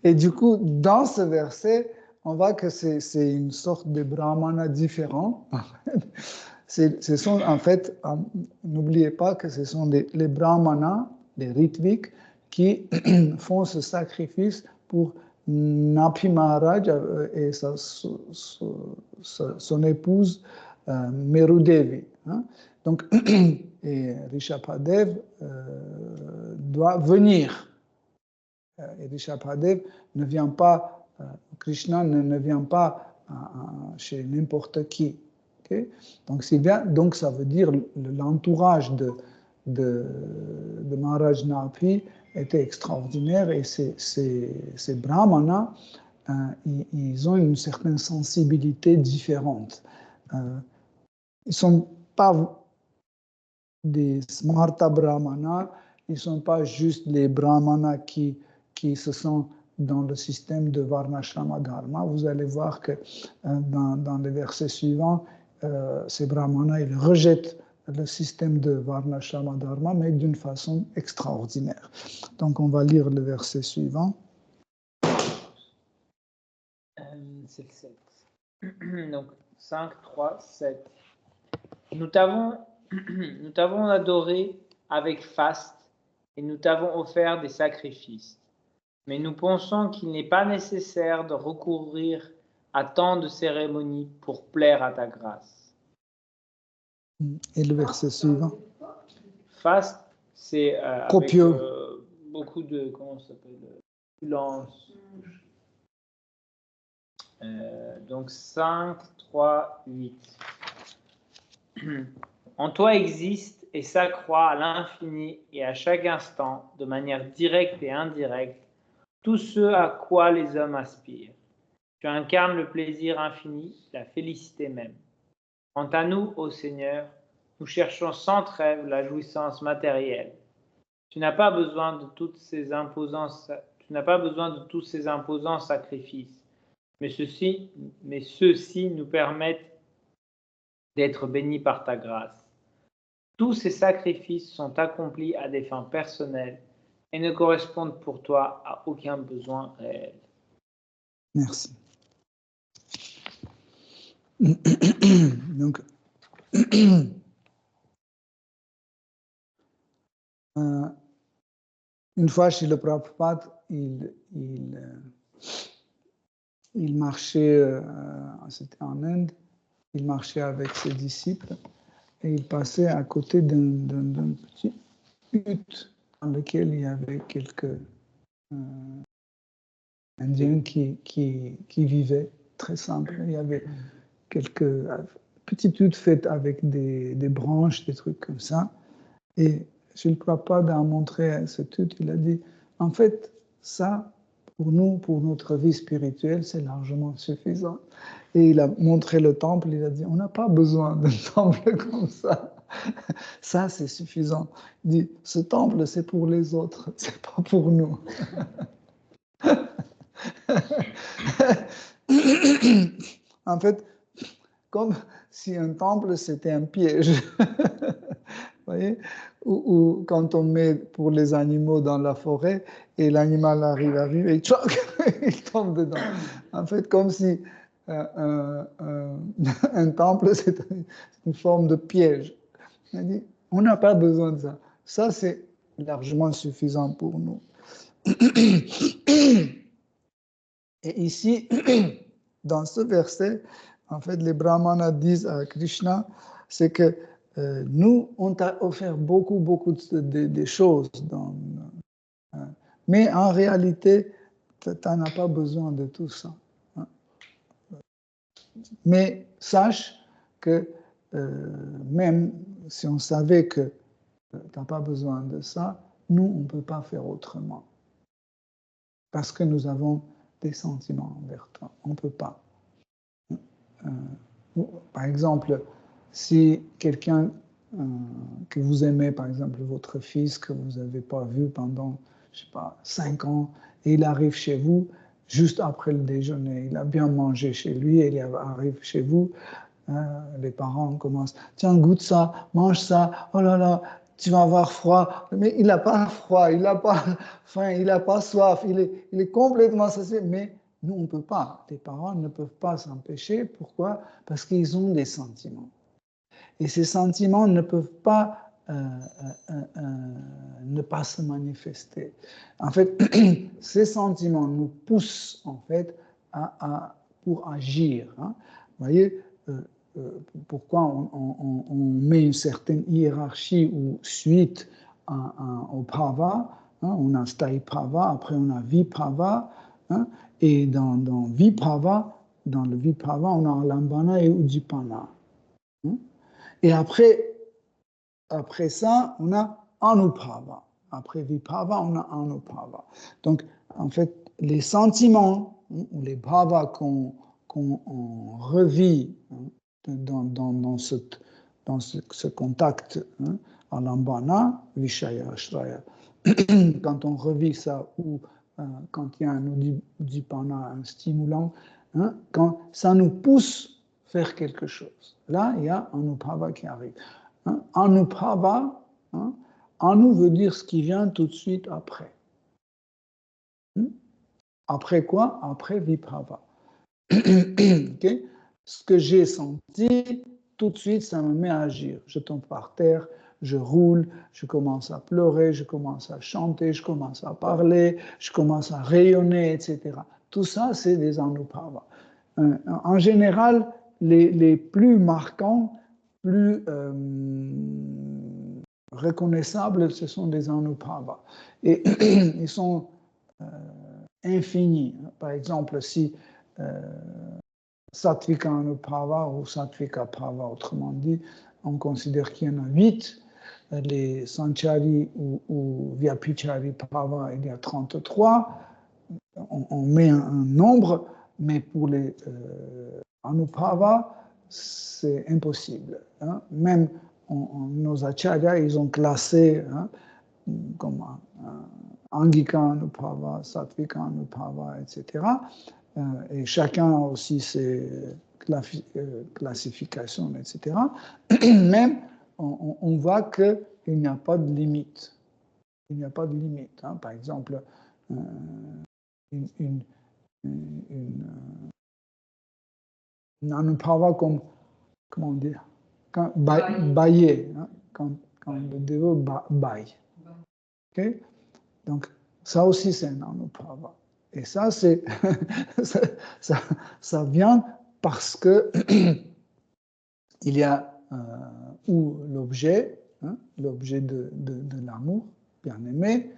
Et du coup, dans ce verset, on voit que c'est une sorte de brahmana différent. Ce sont en fait, n'oubliez pas que ce sont les brahmanas, les ritviks, qui font ce sacrifice pour Napi Maharaj et son épouse Merudevi. Donc, et Rishabhadev doit venir. Et Rishabhadev ne vient pas, Krishna ne vient pas chez n'importe qui. Okay? Donc ça veut dire l'entourage de Maharaj Napi était extraordinaire et ces brahmanas, ils ont une certaine sensibilité différente. Ils ne sont pas des smarta brahmanas, ils ne sont pas juste les brahmanas qui se sont dans le système de Varnashrama Dharma. Vous allez voir que dans les versets suivants, ces brahmanas, ils rejettent le système de Varnashrama Dharma, mais d'une façon extraordinaire. Donc, on va lire le verset suivant. C'est le 7. Donc, 5, 3, 7. Nous t'avons adoré avec faste et nous t'avons offert des sacrifices. Mais nous pensons qu'il n'est pas nécessaire de recourir à tant de cérémonies pour plaire à ta grâce. Et le verset suivant. Faste, c'est avec beaucoup de, comment ça s'appelle, silence. Donc 5, 3, 8. En toi existe et s'accroît à l'infini et à chaque instant, de manière directe et indirecte, tout ce à quoi les hommes aspirent. Tu incarnes le plaisir infini, la félicité même. Quant à nous, ô Seigneur, nous cherchons sans trêve la jouissance matérielle. Tu n'as pas besoin de tous ces imposants sacrifices, mais ceux-ci nous permettent d'être bénis par ta grâce. Tous ces sacrifices sont accomplis à des fins personnelles et ne correspondent pour toi à aucun besoin réel. Merci. Donc, une fois chez le Prabhupada, il marchait, c'était en Inde, il marchait avec ses disciples et il passait à côté d'un petit hutte dans lequel il y avait quelques Indiens qui vivaient très simple. Il y avait quelques petites huttes faites avec des branches, des trucs comme ça. Et Srila Prabhupada a montré cette hutte, il a dit, en fait, ça, pour nous, pour notre vie spirituelle, c'est largement suffisant. Et il a montré le temple, il a dit, on n'a pas besoin d'un temple comme ça. Ça, c'est suffisant. Il dit, ce temple, c'est pour les autres, c'est pas pour nous. En fait, comme si un temple, c'était un piège. Vous voyez, ou quand on met pour les animaux dans la forêt et l'animal arrive à vivre et tchoc, il tombe dedans. En fait, comme si un temple, c'est une forme de piège. On a dit, on n'a pas besoin de ça. Ça, c'est largement suffisant pour nous. Et ici, dans ce verset, en fait, les brahmanas disent à Krishna, c'est que nous, on t'a offert beaucoup de choses. Mais en réalité, tu n'en as pas besoin de tout ça. Hein. Mais sache que même si on savait que tu n'as pas besoin de ça, nous, on ne peut pas faire autrement. Parce que nous avons des sentiments envers toi. On ne peut pas. Par exemple, si quelqu'un que vous aimez, par exemple votre fils que vous n'avez pas vu pendant, je sais pas, 5 ans, et il arrive chez vous juste après le déjeuner, il a bien mangé chez lui, et il arrive chez vous, les parents commencent, tiens, goûte ça, mange ça, oh là là, tu vas avoir froid, mais il n'a pas froid, il n'a pas faim, il n'a pas soif, il est complètement satisfait, mais nous, on ne peut pas. Les parents ne peuvent pas s'empêcher. Pourquoi? Parce qu'ils ont des sentiments. Et ces sentiments ne peuvent pas ne pas se manifester. En fait, ces sentiments nous poussent, en fait, pour agir. Hein. Vous voyez, pourquoi on met une certaine hiérarchie ou suite au Prava. Hein, on a Sthai Prava, après on a Viprava. Hein, et dans Viprava, dans le Viprava, on a Alambana et Udipana. Hein, et après ça, on a Anuprava. Après Viprava, on a Anuprava. Donc, en fait, les sentiments ou les bhavas qu'on revit dans ce contact, hein, Alambana, Vishaya, Ashraya, quand on revit ça ou quand il y a un udipana, un stimulant, hein, quand ça nous pousse à faire quelque chose. Là, il y a un anubhava qui arrive. Hein, anubhava, hein, anu veut dire ce qui vient tout de suite après. Après quoi? Après viprava. Okay? Ce que j'ai senti, tout de suite, ça me met à agir. Je tombe par terre, je roule, je commence à pleurer, je commence à chanter, je commence à parler, je commence à rayonner, etc. Tout ça, c'est des anubhava. En général, les plus marquants, plus reconnaissables, ce sont des anubhava. Et ils sont infinis. Par exemple, si Sattvika Anubhava ou Sattvika Bhava, autrement dit, on considère qu'il y en a 8. Les Sanchari ou Vyapichari Bhava, il y a 33. On met un nombre, mais pour les Anubhava, c'est impossible. Hein. Même nos acharyas, ils ont classé hein, comme Angika Anubhava, Sattvika Anubhava, etc. Et chacun a aussi ses classifications, etc. Même, on voit qu'il n'y a pas de limite. Il n'y a pas de limite. Hein. Par exemple, une anubhava comme, comment dire, bailler, hein, quand le dévot baille. Okay? Donc, ça aussi, c'est un anubhava. Et ça, c'est ça vient parce que il y a ou l'objet, hein, l'objet de l'amour bien-aimé,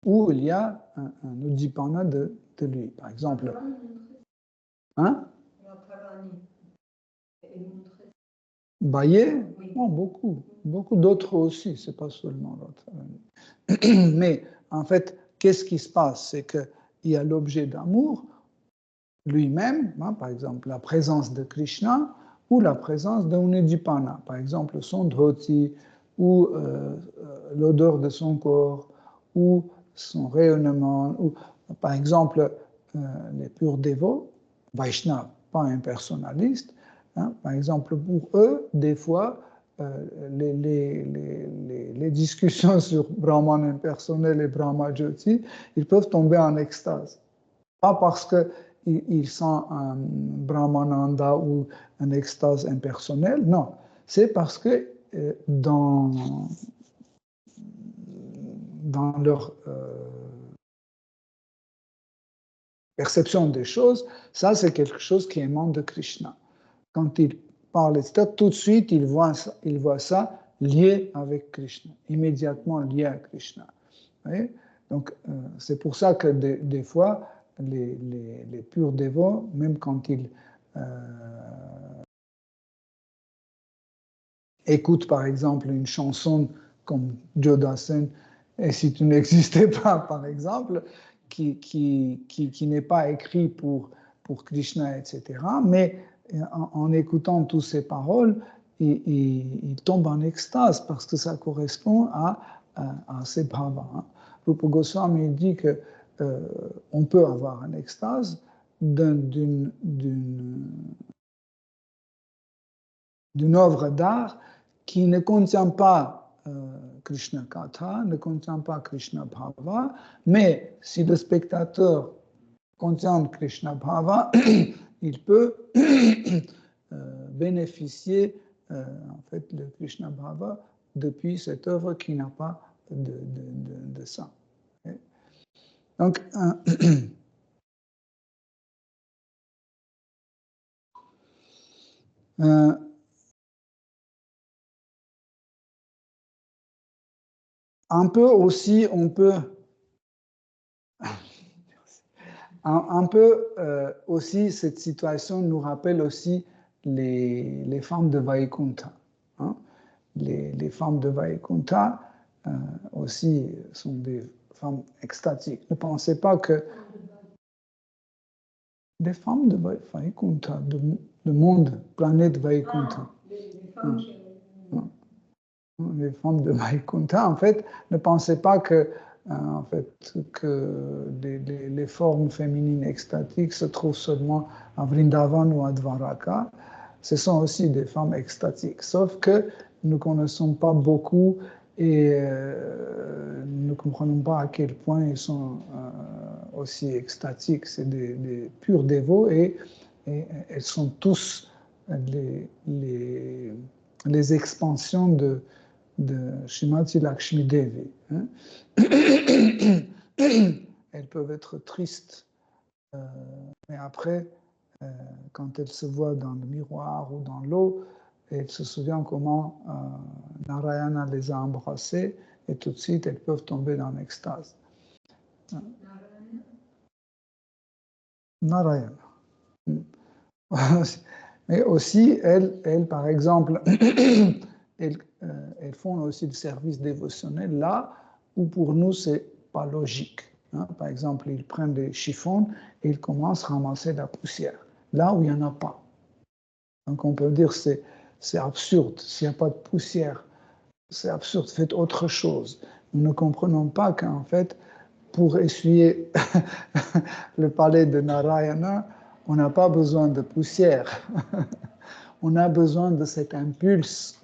où il y a un udipana de lui. Par exemple, hein? Bayer, oh, beaucoup d'autres aussi, c'est pas seulement l'autre. Mais en fait, qu'est-ce qui se passe? C'est qu'il y a l'objet d'amour lui-même, hein, par exemple la présence de Krishna ou la présence d'un udipana, par exemple son dhoti ou l'odeur de son corps ou son rayonnement, ou par exemple les purs dévots, Vaishnava, pas impersonnalistes, hein, par exemple pour eux, des fois, les discussions sur Brahman impersonnel et Brahma Jyoti, ils peuvent tomber en extase. Pas parce qu'ils sont un Brahmananda ou un extase impersonnel, non. C'est parce que dans leur perception des choses, ça c'est quelque chose qui émane de Krishna. Quand ils parlent, etc., tout de suite, ils voient ça lié avec Krishna, immédiatement lié à Krishna. Donc, c'est pour ça que des fois, les purs dévots, même quand ils écoutent par exemple une chanson comme Jodasen, et si tu n'existais pas par exemple, qui n'est pas écrit pour Krishna, etc. Mais en écoutant toutes ces paroles, il tombe en extase parce que ça correspond à ces bhavas. Hein. Rupa Goswami dit que on peut avoir une extase d'une œuvre d'art qui ne contient pas Krishna Katha, ne contient pas Krishna Bhava, mais si le spectateur contient Krishna Bhava, il peut bénéficier en fait de Krishna Bhava depuis cette œuvre qui n'a pas de ça. Donc, un peu aussi, on peut aussi, cette situation nous rappelle aussi les femmes de Vaikuntha. Hein. Les femmes de Vaikuntha aussi sont des femmes extatiques. Ne pensez pas que les femmes de Vaikuntha, de monde, planète Vaikuntha. Les femmes de Vaikuntha, en fait, ne pensez pas que les formes féminines extatiques se trouvent seulement à Vrindavan ou à Dvaraka. Ce sont aussi des femmes extatiques, sauf que nous ne connaissons pas beaucoup et nous ne comprenons pas à quel point ils sont aussi extatiques. C'est des purs dévots et elles sont tous les expansions de Srimati Lakshmi Devi. Hein. Elles peuvent être tristes, mais après, quand elles se voient dans le miroir ou dans l'eau, elles se souviennent comment Narayana les a embrassées et tout de suite elles peuvent tomber dans l'extase. Narayana. Mais aussi, elles par exemple, elles font aussi le service dévotionnel là où pour nous c'est pas logique. Hein. Par exemple, ils prennent des chiffons et ils commencent à ramasser la poussière là où il n'y en a pas. Donc on peut dire que c'est absurde. S'il n'y a pas de poussière, c'est absurde. Faites autre chose. Nous ne comprenons pas qu'en fait, pour essuyer le palais de Narayana, on n'a pas besoin de poussière. On a besoin de cet impulse.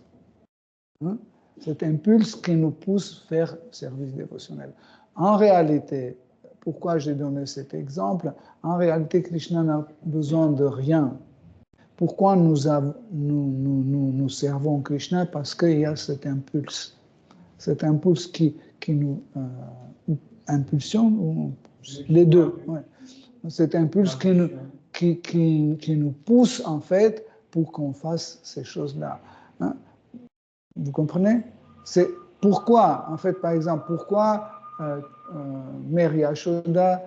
Hein? Cet impulse qui nous pousse à faire service dévotionnel. En réalité, pourquoi j'ai donné cet exemple? En réalité, Krishna n'a besoin de rien. Pourquoi nous servons Krishna? Parce qu'il y a cet impulse qui nous impulsion, ou les deux. Ouais. Cet impulse qui nous pousse en fait pour qu'on fasse ces choses-là. Hein? Vous comprenez? C'est pourquoi, en fait, par exemple, pourquoi Mère Yashoda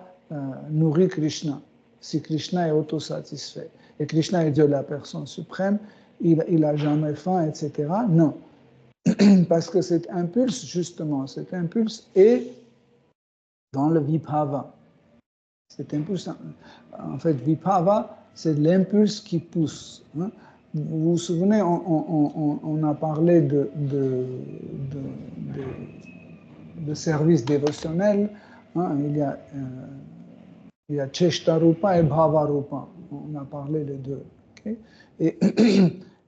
nourrit Krishna, si Krishna est autosatisfait. Et Krishna est Dieu, la personne suprême, il n'a jamais faim, etc. Non. Parce que cet impulse, justement, cet impulse est dans le vibhava. Cet impulse, en fait, vibhava, c'est l'impulse qui pousse. Hein. Vous vous souvenez, on a parlé de service dévotionnel. Hein. Il y a Cheshta Rupa et Bhava Rupa. On a parlé les deux. Okay?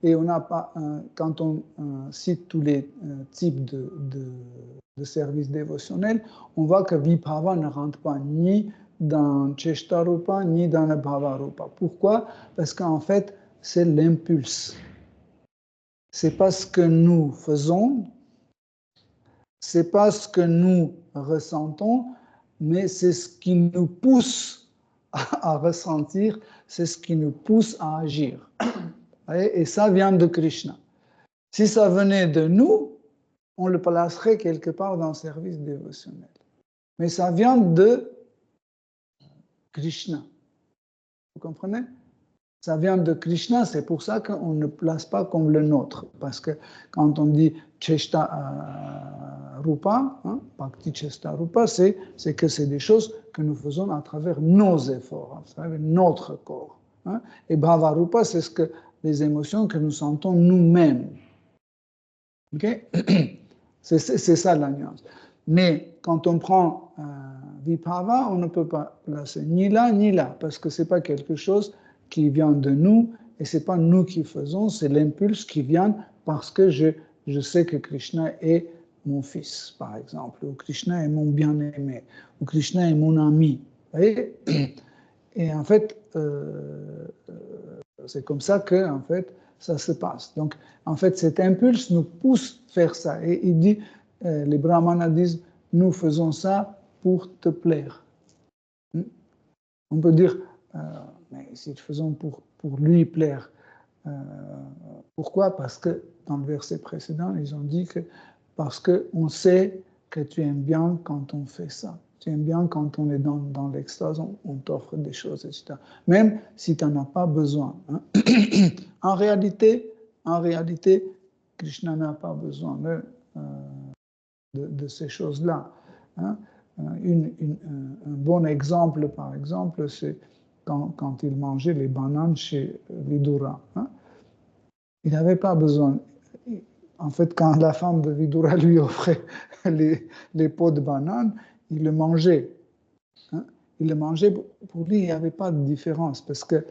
Et on a pas, quand on cite tous les types de services dévotionnels, on voit que Vibhava ne rentre pas ni dans Cheshta Rupa ni dans le Bhava Rupa. Pourquoi? Parce qu'en fait, c'est l'impulse. C'est pas ce que nous faisons, c'est pas ce que nous ressentons, mais c'est ce qui nous pousse à ressentir, c'est ce qui nous pousse à agir. Et ça vient de Krishna. Si ça venait de nous, on le placerait quelque part dans le service dévotionnel. mais ça vient de Krishna. Vous comprenez? Ça vient de Krishna, c'est pour ça qu'on ne place pas comme le nôtre. Parce que quand on dit Cheshta Rupa, Bhakti Cheshta Rupa, c'est que c'est des choses que nous faisons à travers nos efforts, à travers notre corps. Et Bhava Rupa, c'est les émotions que nous sentons nous-mêmes. Okay? C'est ça la nuance. Mais quand on prend Vibhava, on ne peut pas placer ni là ni là, parce que ce n'est pas quelque chose qui vient de nous, et ce n'est pas nous qui faisons, c'est l'impulse qui vient parce que je sais que Krishna est mon fils, par exemple, ou Krishna est mon bien-aimé, ou Krishna est mon ami. Et en fait, c'est comme ça que en fait, ça se passe. Donc, en fait, cet impulse nous pousse à faire ça. Et il dit, les brahmanas disent, nous faisons ça pour te plaire. On peut dire, mais si nous faisons pour lui plaire, pourquoi? Parce que dans le verset précédent, ils ont dit que parce qu'on sait que tu aimes bien quand on fait ça. Tu aimes bien quand on est dans l'extase, on t'offre des choses, etc. Même si tu n'en as pas besoin. En réalité, Krishna n'a pas besoin de ces choses-là. Un bon exemple, par exemple, c'est quand il mangeait les bananes chez Vidura. Il n'avait pas besoin. En fait, quand la femme de Vidura lui offrait les pots de bananes, il le mangeait. Il le mangeait, pour lui, il n'y avait pas de différence, parce que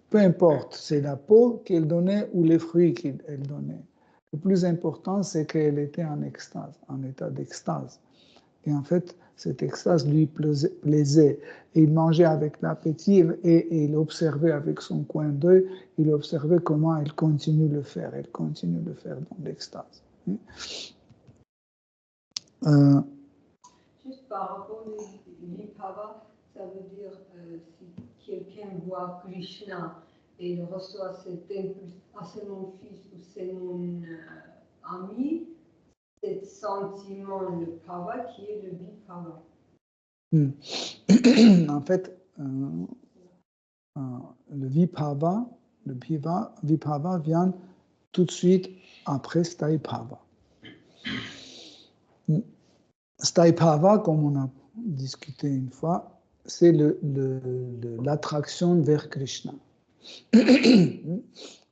peu importe, c'est la peau qu'elle donnait ou les fruits qu'elle donnait. Le plus important, c'est qu'elle était en extase, en état d'extase. Et en fait, cette extase lui plaisait. Et il mangeait avec l'appétit et il observait avec son coin d'œil, il observait comment elle continue de le faire. Elle continue de le faire dans l'extase. Juste par rapport au Vibhava, ça veut dire si quelqu'un voit Krishna et il reçoit cet impulse, c'est mon fils ou c'est mon ami, c'est sentiment, le bhava qui est le Vibhava. En fait, le Vibhava vient tout de suite après Staibhava. Staibhava, comme on a discuté une fois, c'est l'attraction vers Krishna.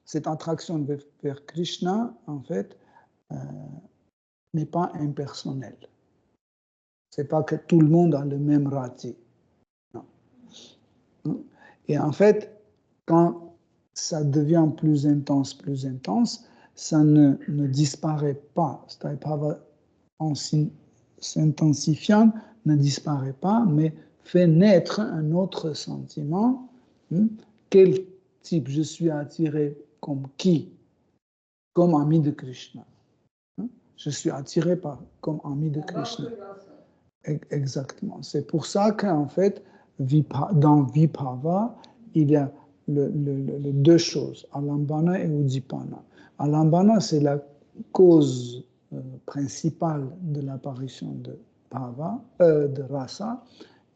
Cette attraction vers Krishna, en fait, n'est pas impersonnelle. Ce n'est pas que tout le monde a le même rati. Non. Et en fait, quand ça devient plus intense, ça ne disparaît pas. Staibhava, en s'intensifiant, ne disparaît pas, mais fait naître un autre sentiment. Quel type je suis attiré comme qui? Comme ami de Krishna. Je suis attiré comme ami de Krishna. Exactement. C'est pour ça qu'en fait, dans Vibhava, il y a les deux choses, Alambana et Udipana. Alambana, c'est la cause principale de l'apparition de rasa,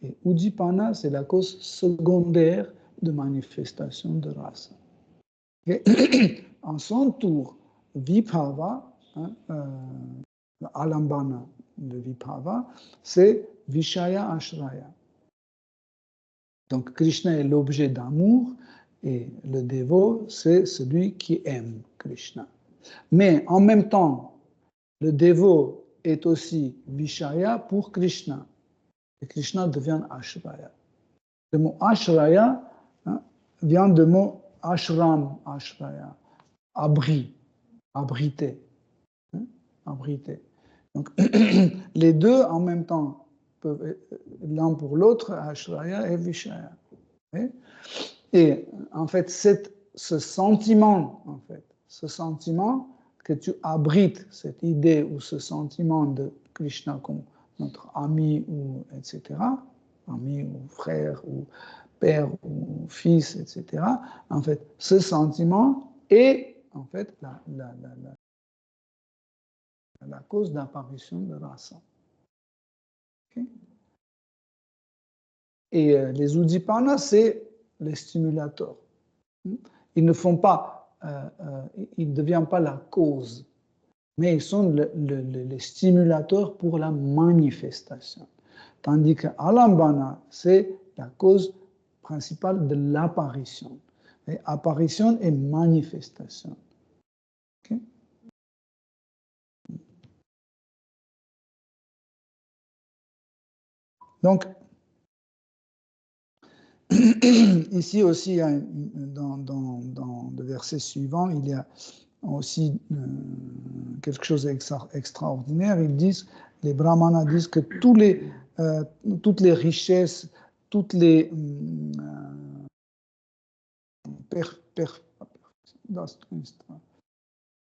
et Udipana, c'est la cause secondaire de manifestation de rasa. En son tour, Vibhava, Alambana de Vibhava, c'est Vishaya Ashraya. Donc Krishna est l'objet d'amour et le dévot, c'est celui qui aime Krishna. Mais en même temps, le dévot est aussi Vishaya pour Krishna. Et Krishna devient Ashraya. Le mot Ashraya vient du mot Ashram, Ashraya, abri, abrité. Abrité. Donc, les deux en même temps peuvent l'un pour l'autre, Ashraya et Vishaya. Et en fait, ce sentiment que tu abrites, cette idée ou ce sentiment de Krishna comme notre ami ou etc., ami ou frère ou père ou fils, etc., en fait, ce sentiment est en fait la cause d'apparition de rasa. Okay? Et les Udipana, c'est les stimulateurs. Ils ne font pas, ils ne deviennent pas la cause, mais ils sont les stimulateurs pour la manifestation. Tandis que Alambana, c'est la cause principale de l'apparition. Apparition et manifestation. Okay? Donc, ici aussi, dans le verset suivant, il y a aussi quelque chose d'extraordinaire. Ils disent, les brahmanas disent que toutes les richesses, toutes les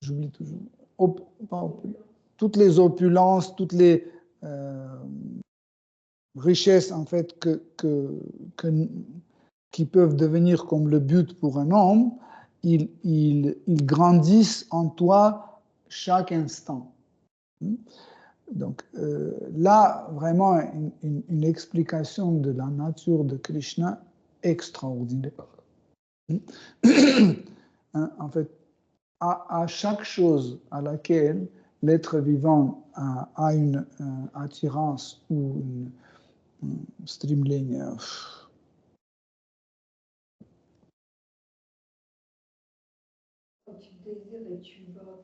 j'oublie toujours, toutes les opulences, toutes les richesses en fait qui peuvent devenir comme le but pour un homme, ils grandissent en toi chaque instant. Donc là, vraiment une explication de la nature de Krishna extraordinaire. En fait, à chaque chose à laquelle l'être vivant a une attirance ou une streamline, Tu désires et tu vas.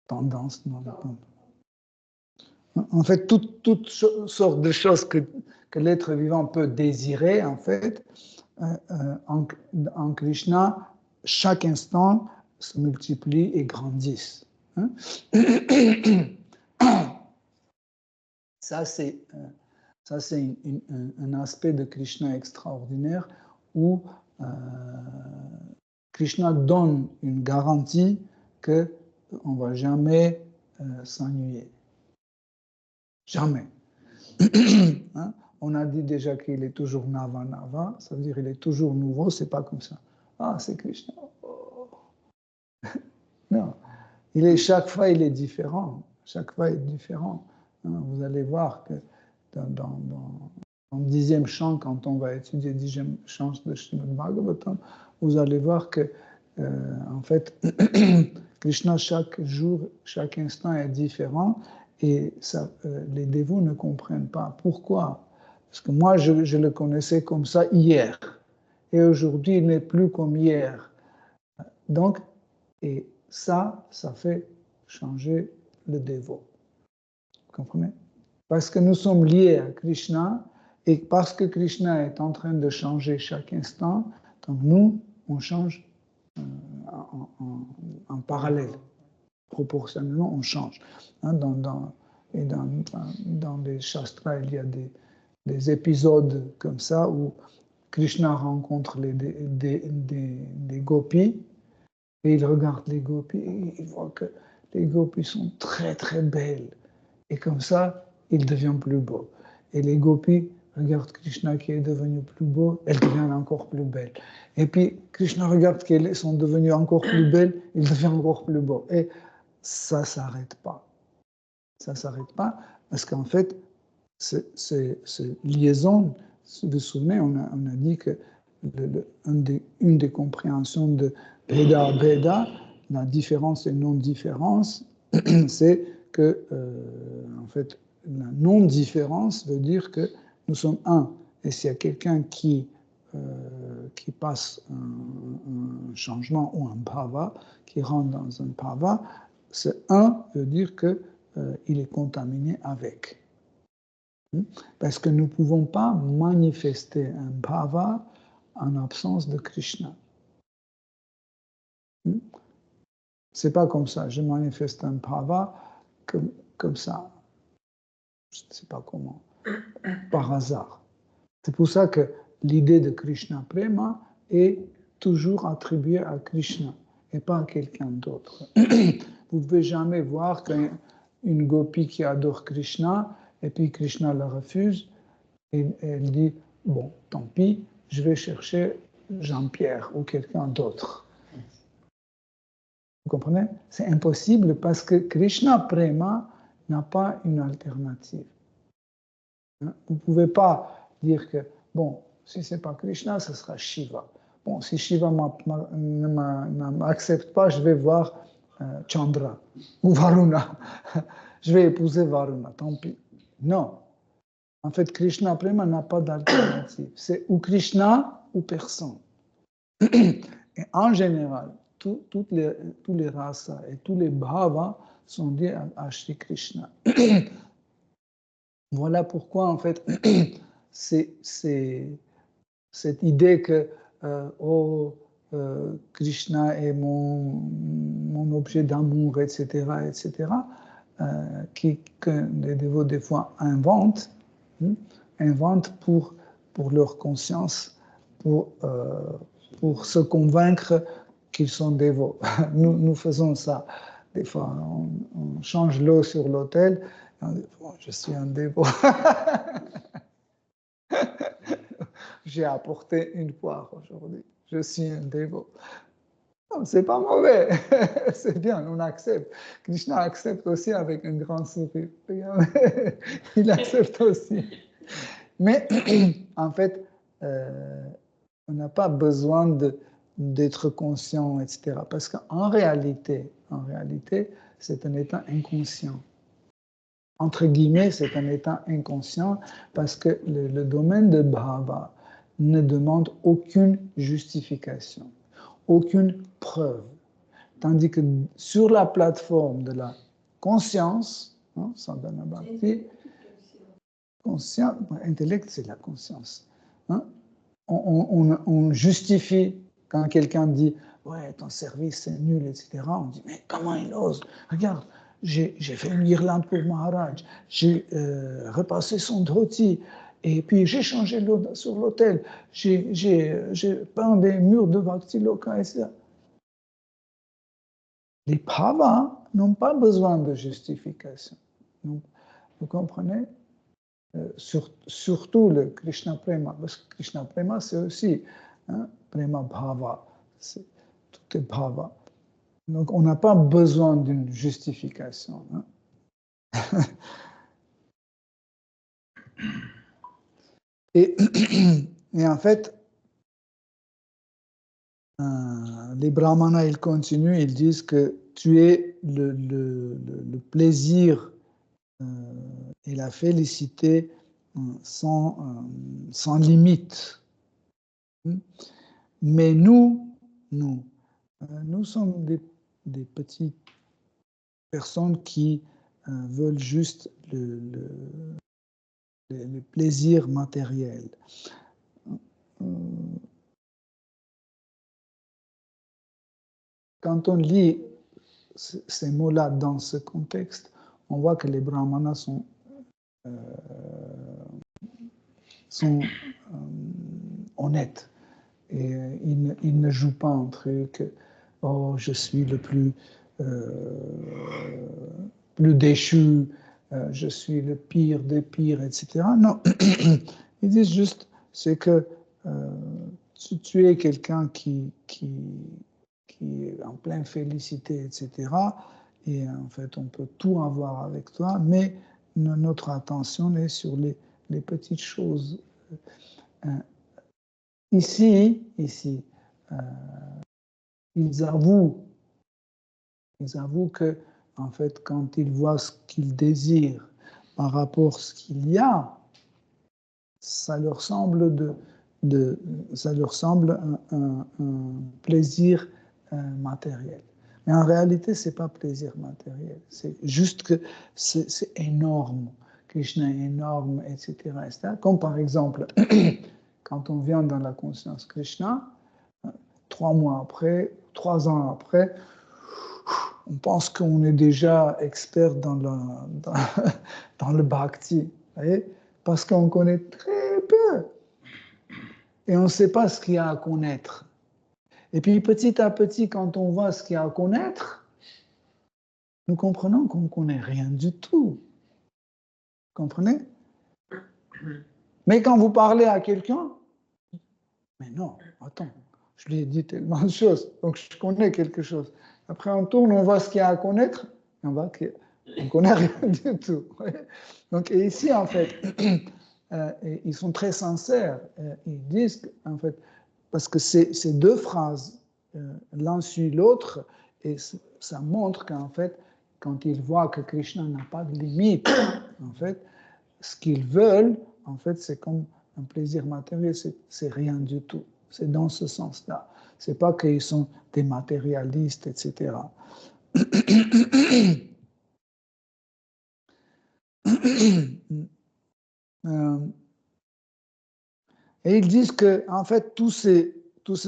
Tendance, non. En fait, toutes sortes de choses que l'être vivant peut désirer, en fait, en Krishna, chaque instant se multiplie et grandissent. Hein? Ça, c'est un aspect de Krishna extraordinaire où Krishna donne une garantie qu'on ne va jamais s'ennuyer. Jamais. Hein? On a dit déjà qu'il est toujours Nava, ça veut dire qu'il est toujours nouveau, c'est pas comme ça. Ah, c'est Krishna. Oh. Non, chaque fois il est différent. Chaque fois il est différent. Hein? Vous allez voir que dans le 10e chant, quand on va étudier le 10e chant de Srimad Bhagavatam, vous allez voir que en fait, Krishna chaque jour, chaque instant est différent. Et ça, les dévots ne comprennent pas. Pourquoi? Parce que moi, je le connaissais comme ça hier. Et aujourd'hui, il n'est plus comme hier. Donc, et ça fait changer le dévot. Vous comprenez? Parce que nous sommes liés à Krishna, et parce que Krishna est en train de changer chaque instant, donc nous, on change en parallèle. Proportionnellement, on change. Hein, dans les Shastras, il y a des épisodes comme ça où Krishna rencontre des gopis et il regarde les gopis et il voit que les gopis sont très très belles. Et comme ça, il devient plus beau. Et les gopis regardent Krishna qui est devenu plus beau, elles deviennent encore plus belles. Et puis Krishna regarde qu'elles sont devenues encore plus belles, il devient encore plus beau. Et ça ne s'arrête pas. Ça ne s'arrête pas parce qu'en fait, cette liaison, vous vous souvenez, on a dit que une des compréhensions de Bheda, la différence et non-différence, c'est que, en fait, la non-différence veut dire que nous sommes un. Et s'il y a quelqu'un qui passe un changement ou un bhava, qui rentre dans un bhava, ce un veut dire qu'il est contaminé avec. Parce que nous ne pouvons pas manifester un bhava en absence de Krishna. C'est pas comme ça. Je manifeste un bhava comme ça. Je ne sais pas comment. Par hasard. C'est pour ça que l'idée de Krishna Prema est toujours attribuée à Krishna et pas à quelqu'un d'autre. Vous ne pouvez jamais voir qu'une gopi qui adore Krishna et puis Krishna la refuse et elle dit bon, tant pis, je vais chercher Jean-Pierre ou quelqu'un d'autre. Vous comprenez? C'est impossible parce que Krishna Prema n'a pas une alternative. Hein? Vous ne pouvez pas dire que, bon, si ce n'est pas Krishna, ce sera Shiva. Bon, si Shiva ne m'accepte pas, je vais voir Chandra ou Varuna. Je vais épouser Varuna, tant pis. Non. En fait, Krishna Prema n'a pas d'alternative. C'est ou Krishna ou personne. Et en général, tous les rasas et tous les bhavas sont liés à Shri Krishna. Voilà pourquoi, en fait, c'est cette idée que Krishna est mon objet d'amour, etc., etc., que les dévots, des fois, inventent pour leur conscience, pour se convaincre qu'ils sont dévots. Nous faisons ça. Des fois, on change l'eau sur l'autel, et on dit, bon, je suis un dévot. J'ai apporté une poire aujourd'hui. Je suis un dévot. C'est pas mauvais. C'est bien, on accepte. Krishna accepte aussi avec un grand sourire. Il accepte aussi. Mais en fait, on n'a pas besoin d'être conscient, etc. Parce qu'en réalité, c'est un état inconscient. Entre guillemets, c'est un état inconscient parce que le domaine de bhava ne demande aucune justification, aucune preuve. Tandis que sur la plateforme de la conscience, Sadhana Bhakti, intellect, c'est la conscience. On justifie quand quelqu'un dit « Ouais, ton service, c'est nul, etc. » On dit « Mais comment il ose? Regarde, j'ai fait une guirlande pour Maharaj, j'ai repassé son dhoti, et puis j'ai changé l'eau sur l'autel, j'ai peint des murs de Bhakti Loka, etc. » Les bhavas n'ont pas besoin de justification. Donc, vous comprenez? Surtout le Krishna Prema, parce que Krishna Prema, c'est aussi Prema Bhava, tout est Bhava. Donc, on n'a pas besoin d'une justification. Et en fait, les brahmanas, ils continuent, ils disent que tu es le plaisir et la félicité sans limite. Mais nous sommes des petites personnes qui veulent juste le plaisir matériel. Quand on lit ces mots-là dans ce contexte, on voit que les brahmanas sont honnêtes. Et ils ne jouent pas un truc, oh, je suis le plus déchu, je suis le pire des pires, etc. Non, ils disent juste, c'est que tu es quelqu'un qui est en pleine félicité, etc. Et en fait, on peut tout avoir avec toi, mais notre attention est sur les petites choses. Ici, ils avouent que, en fait, quand ils voient ce qu'ils désirent par rapport à ce qu'il y a, ça leur semble un plaisir matériel. Mais en réalité, ce n'est pas plaisir matériel. C'est juste que c'est énorme. Krishna est énorme, etc., etc. Comme par exemple, quand on vient dans la conscience Krishna, 3 mois après, 3 ans après, on pense qu'on est déjà expert dans le bhakti, voyez, parce qu'on connaît très peu. Et on ne sait pas ce qu'il y a à connaître. Et puis petit à petit, quand on voit ce qu'il y a à connaître, nous comprenons qu'on ne connaît rien du tout. Vous comprenez? Mais quand vous parlez à quelqu'un, mais non, attends, je lui ai dit tellement de choses, donc je connais quelque chose. Après, on tourne, on voit ce qu'il y a à connaître, et on voit qu'il On ne connaît rien du tout. Donc, et ici, en fait, ils sont très sincères. Ils disent, en fait, parce que ces deux phrases, l'un suit l'autre, et ça montre qu'en fait, quand ils voient que Krishna n'a pas de limite, en fait, ce qu'ils veulent, en fait, c'est comme un plaisir matériel, c'est rien du tout. C'est dans ce sens-là. C'est pas qu'ils sont des matérialistes, etc. Et ils disent que, en fait, tous ces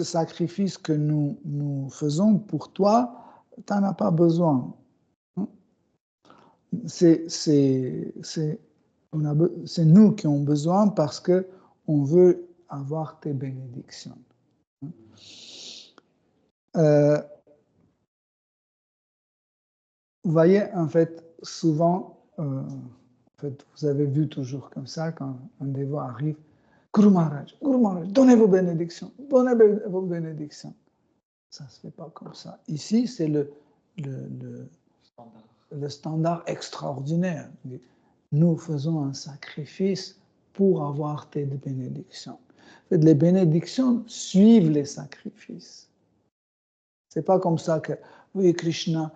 sacrifices que nous faisons pour toi, tu n'en as pas besoin. C'est nous qui avons besoin parce qu'on veut avoir tes bénédictions. Vous voyez, en fait, souvent, en fait, vous avez vu toujours comme ça, quand un dévot arrive, Guru Maharaj, donnez vos bénédictions, donnez vos bénédictions. Ça ne se fait pas comme ça. Ici, c'est le standard extraordinaire. Nous faisons un sacrifice pour avoir tes bénédictions. En fait, les bénédictions suivent les sacrifices. Ce n'est pas comme ça que, oui, Krishna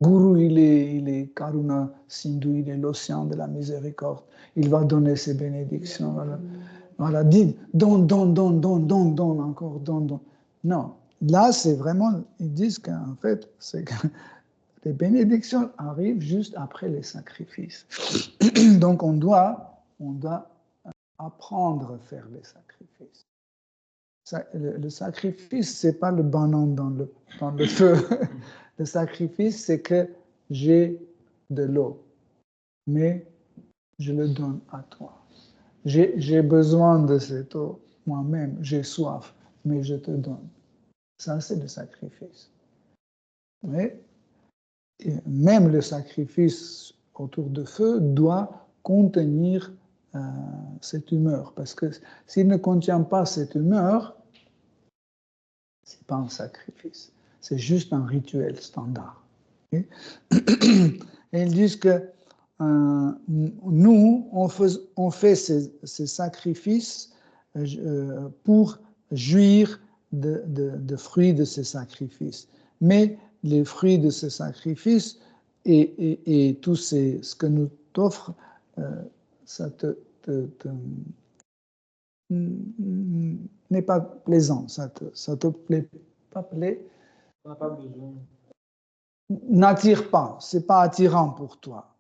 Guru, il est Karuna Sindhu, il est l'océan de la miséricorde. Il va donner ses bénédictions. Voilà, dit, donne, encore, donne. Non, là, c'est vraiment, ils disent qu'en fait, c'est que les bénédictions arrivent juste après les sacrifices. Donc, on doit apprendre à faire les sacrifices. Le sacrifice, c'est pas le banan dans le feu. Le sacrifice, c'est que j'ai de l'eau, mais je le donne à toi. J'ai besoin de cette eau moi-même, j'ai soif, mais je te donne. Ça, c'est le sacrifice. Mais même le sacrifice autour du feu doit contenir cette humeur, parce que s'il ne contient pas cette humeur, ce n'est pas un sacrifice, c'est juste un rituel standard. Et ils disent que nous, on fait ces sacrifices pour jouir de fruits de ces sacrifices. Mais les fruits de ces sacrifices et tout ce que nous t'offre, ça n'est pas plaisant, ça te plaît pas plaît. On n'a pas besoin. N'attire pas, c'est pas attirant pour toi.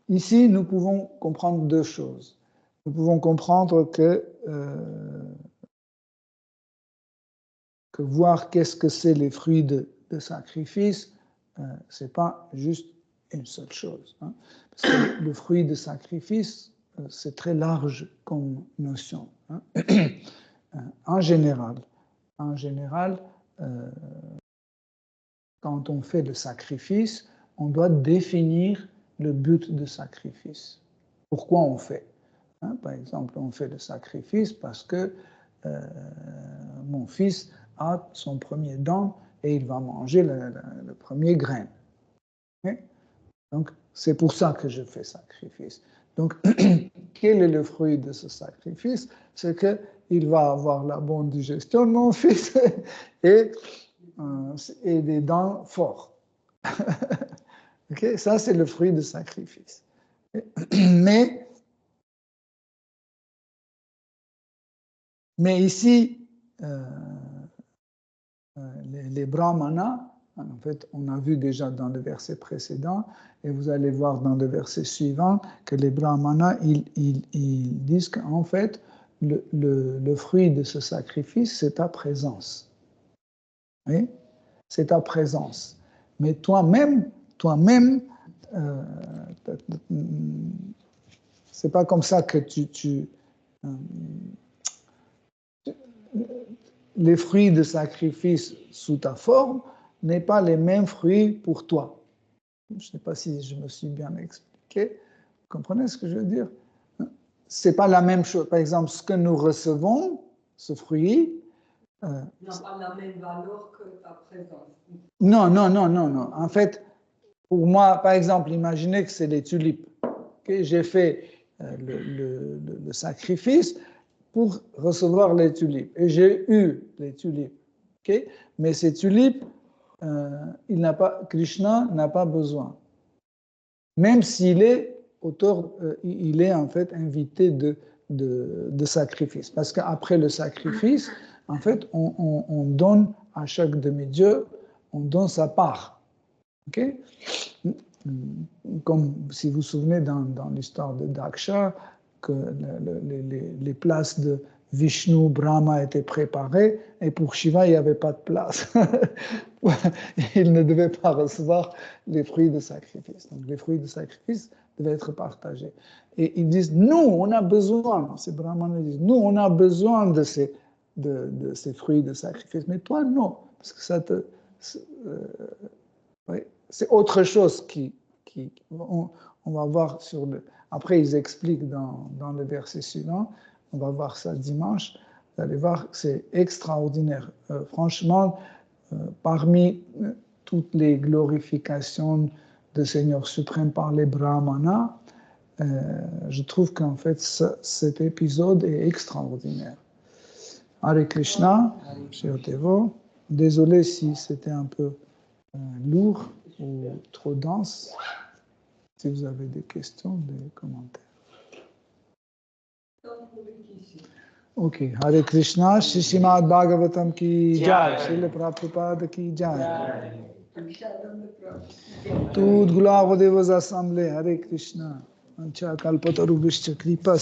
Ici, nous pouvons comprendre deux choses. Nous pouvons comprendre que voir qu'est-ce que c'est les fruits de sacrifice, c'est pas juste une seule chose. Hein. Parce que le fruit de sacrifice, c'est très large comme notion. Hein. En général, quand on fait le sacrifice, on doit définir le but du sacrifice. Pourquoi on fait? Hein, par exemple, on fait le sacrifice parce que mon fils a son premier dent et il va manger le premier grain. Okay? Donc, c'est pour ça que je fais sacrifice. Donc, quel est le fruit de ce sacrifice? C'est qu'il va avoir la bonne digestion, mon fils, et des dents fortes. Okay? Ça, c'est le fruit du sacrifice. Mais ici, les brahmanas, en fait, on a vu déjà dans le verset précédent, et vous allez voir dans le verset suivant, que les brahmanas, ils disent qu'en fait, le fruit de ce sacrifice, c'est ta présence. Oui? C'est ta présence. Mais toi-même, c'est pas comme ça que les fruits de sacrifice sous ta forme n'est pas les mêmes fruits pour toi. Je ne sais pas si je me suis bien expliqué. Vous comprenez ce que je veux dire? c'est pas la même chose. Par exemple, ce que nous recevons, ce fruit, n'a pas la même valeur que ta présence. non. En fait, pour moi, par exemple, imaginez que c'est les tulipes. Okay? J'ai fait le sacrifice pour recevoir les tulipes. Et j'ai eu les tulipes. Okay? Mais ces tulipes, Krishna n'a pas besoin. Même s'il est auteur, il est en fait invité de sacrifice. Parce qu'après le sacrifice, en fait, on donne à chaque demi-dieu, on donne sa part. Okay? Comme si vous vous souvenez dans l'histoire de Daksha, que les places de Vishnu, Brahma étaient préparées, et pour Shiva, il n'y avait pas de place. Il ne devait pas recevoir les fruits de sacrifice. Donc les fruits de sacrifice devaient être partagés. Et ils disent, nous, on a besoin, ces brahmanes disent, nous, on a besoin de ces fruits de sacrifice, mais toi, non, parce que ça te... oui, c'est autre chose on va voir sur le... Après, ils expliquent dans le verset suivant, on va voir ça dimanche, vous allez voir que c'est extraordinaire. Franchement, parmi toutes les glorifications de Seigneur suprême par les brahmanas, je trouve qu'en fait, cet épisode est extraordinaire. Hare Krishna, Shri-Devo. Désolé si c'était un peu lourd ou trop dense. Si vous avez des questions, des commentaires. Ok, Hare Krishna, Srimad Bhagavatam ki jai, Srila Prabhupada ki jai. Toute gloire aux assemblées, Hare Krishna. Ancha kalpatarubhishcha kripa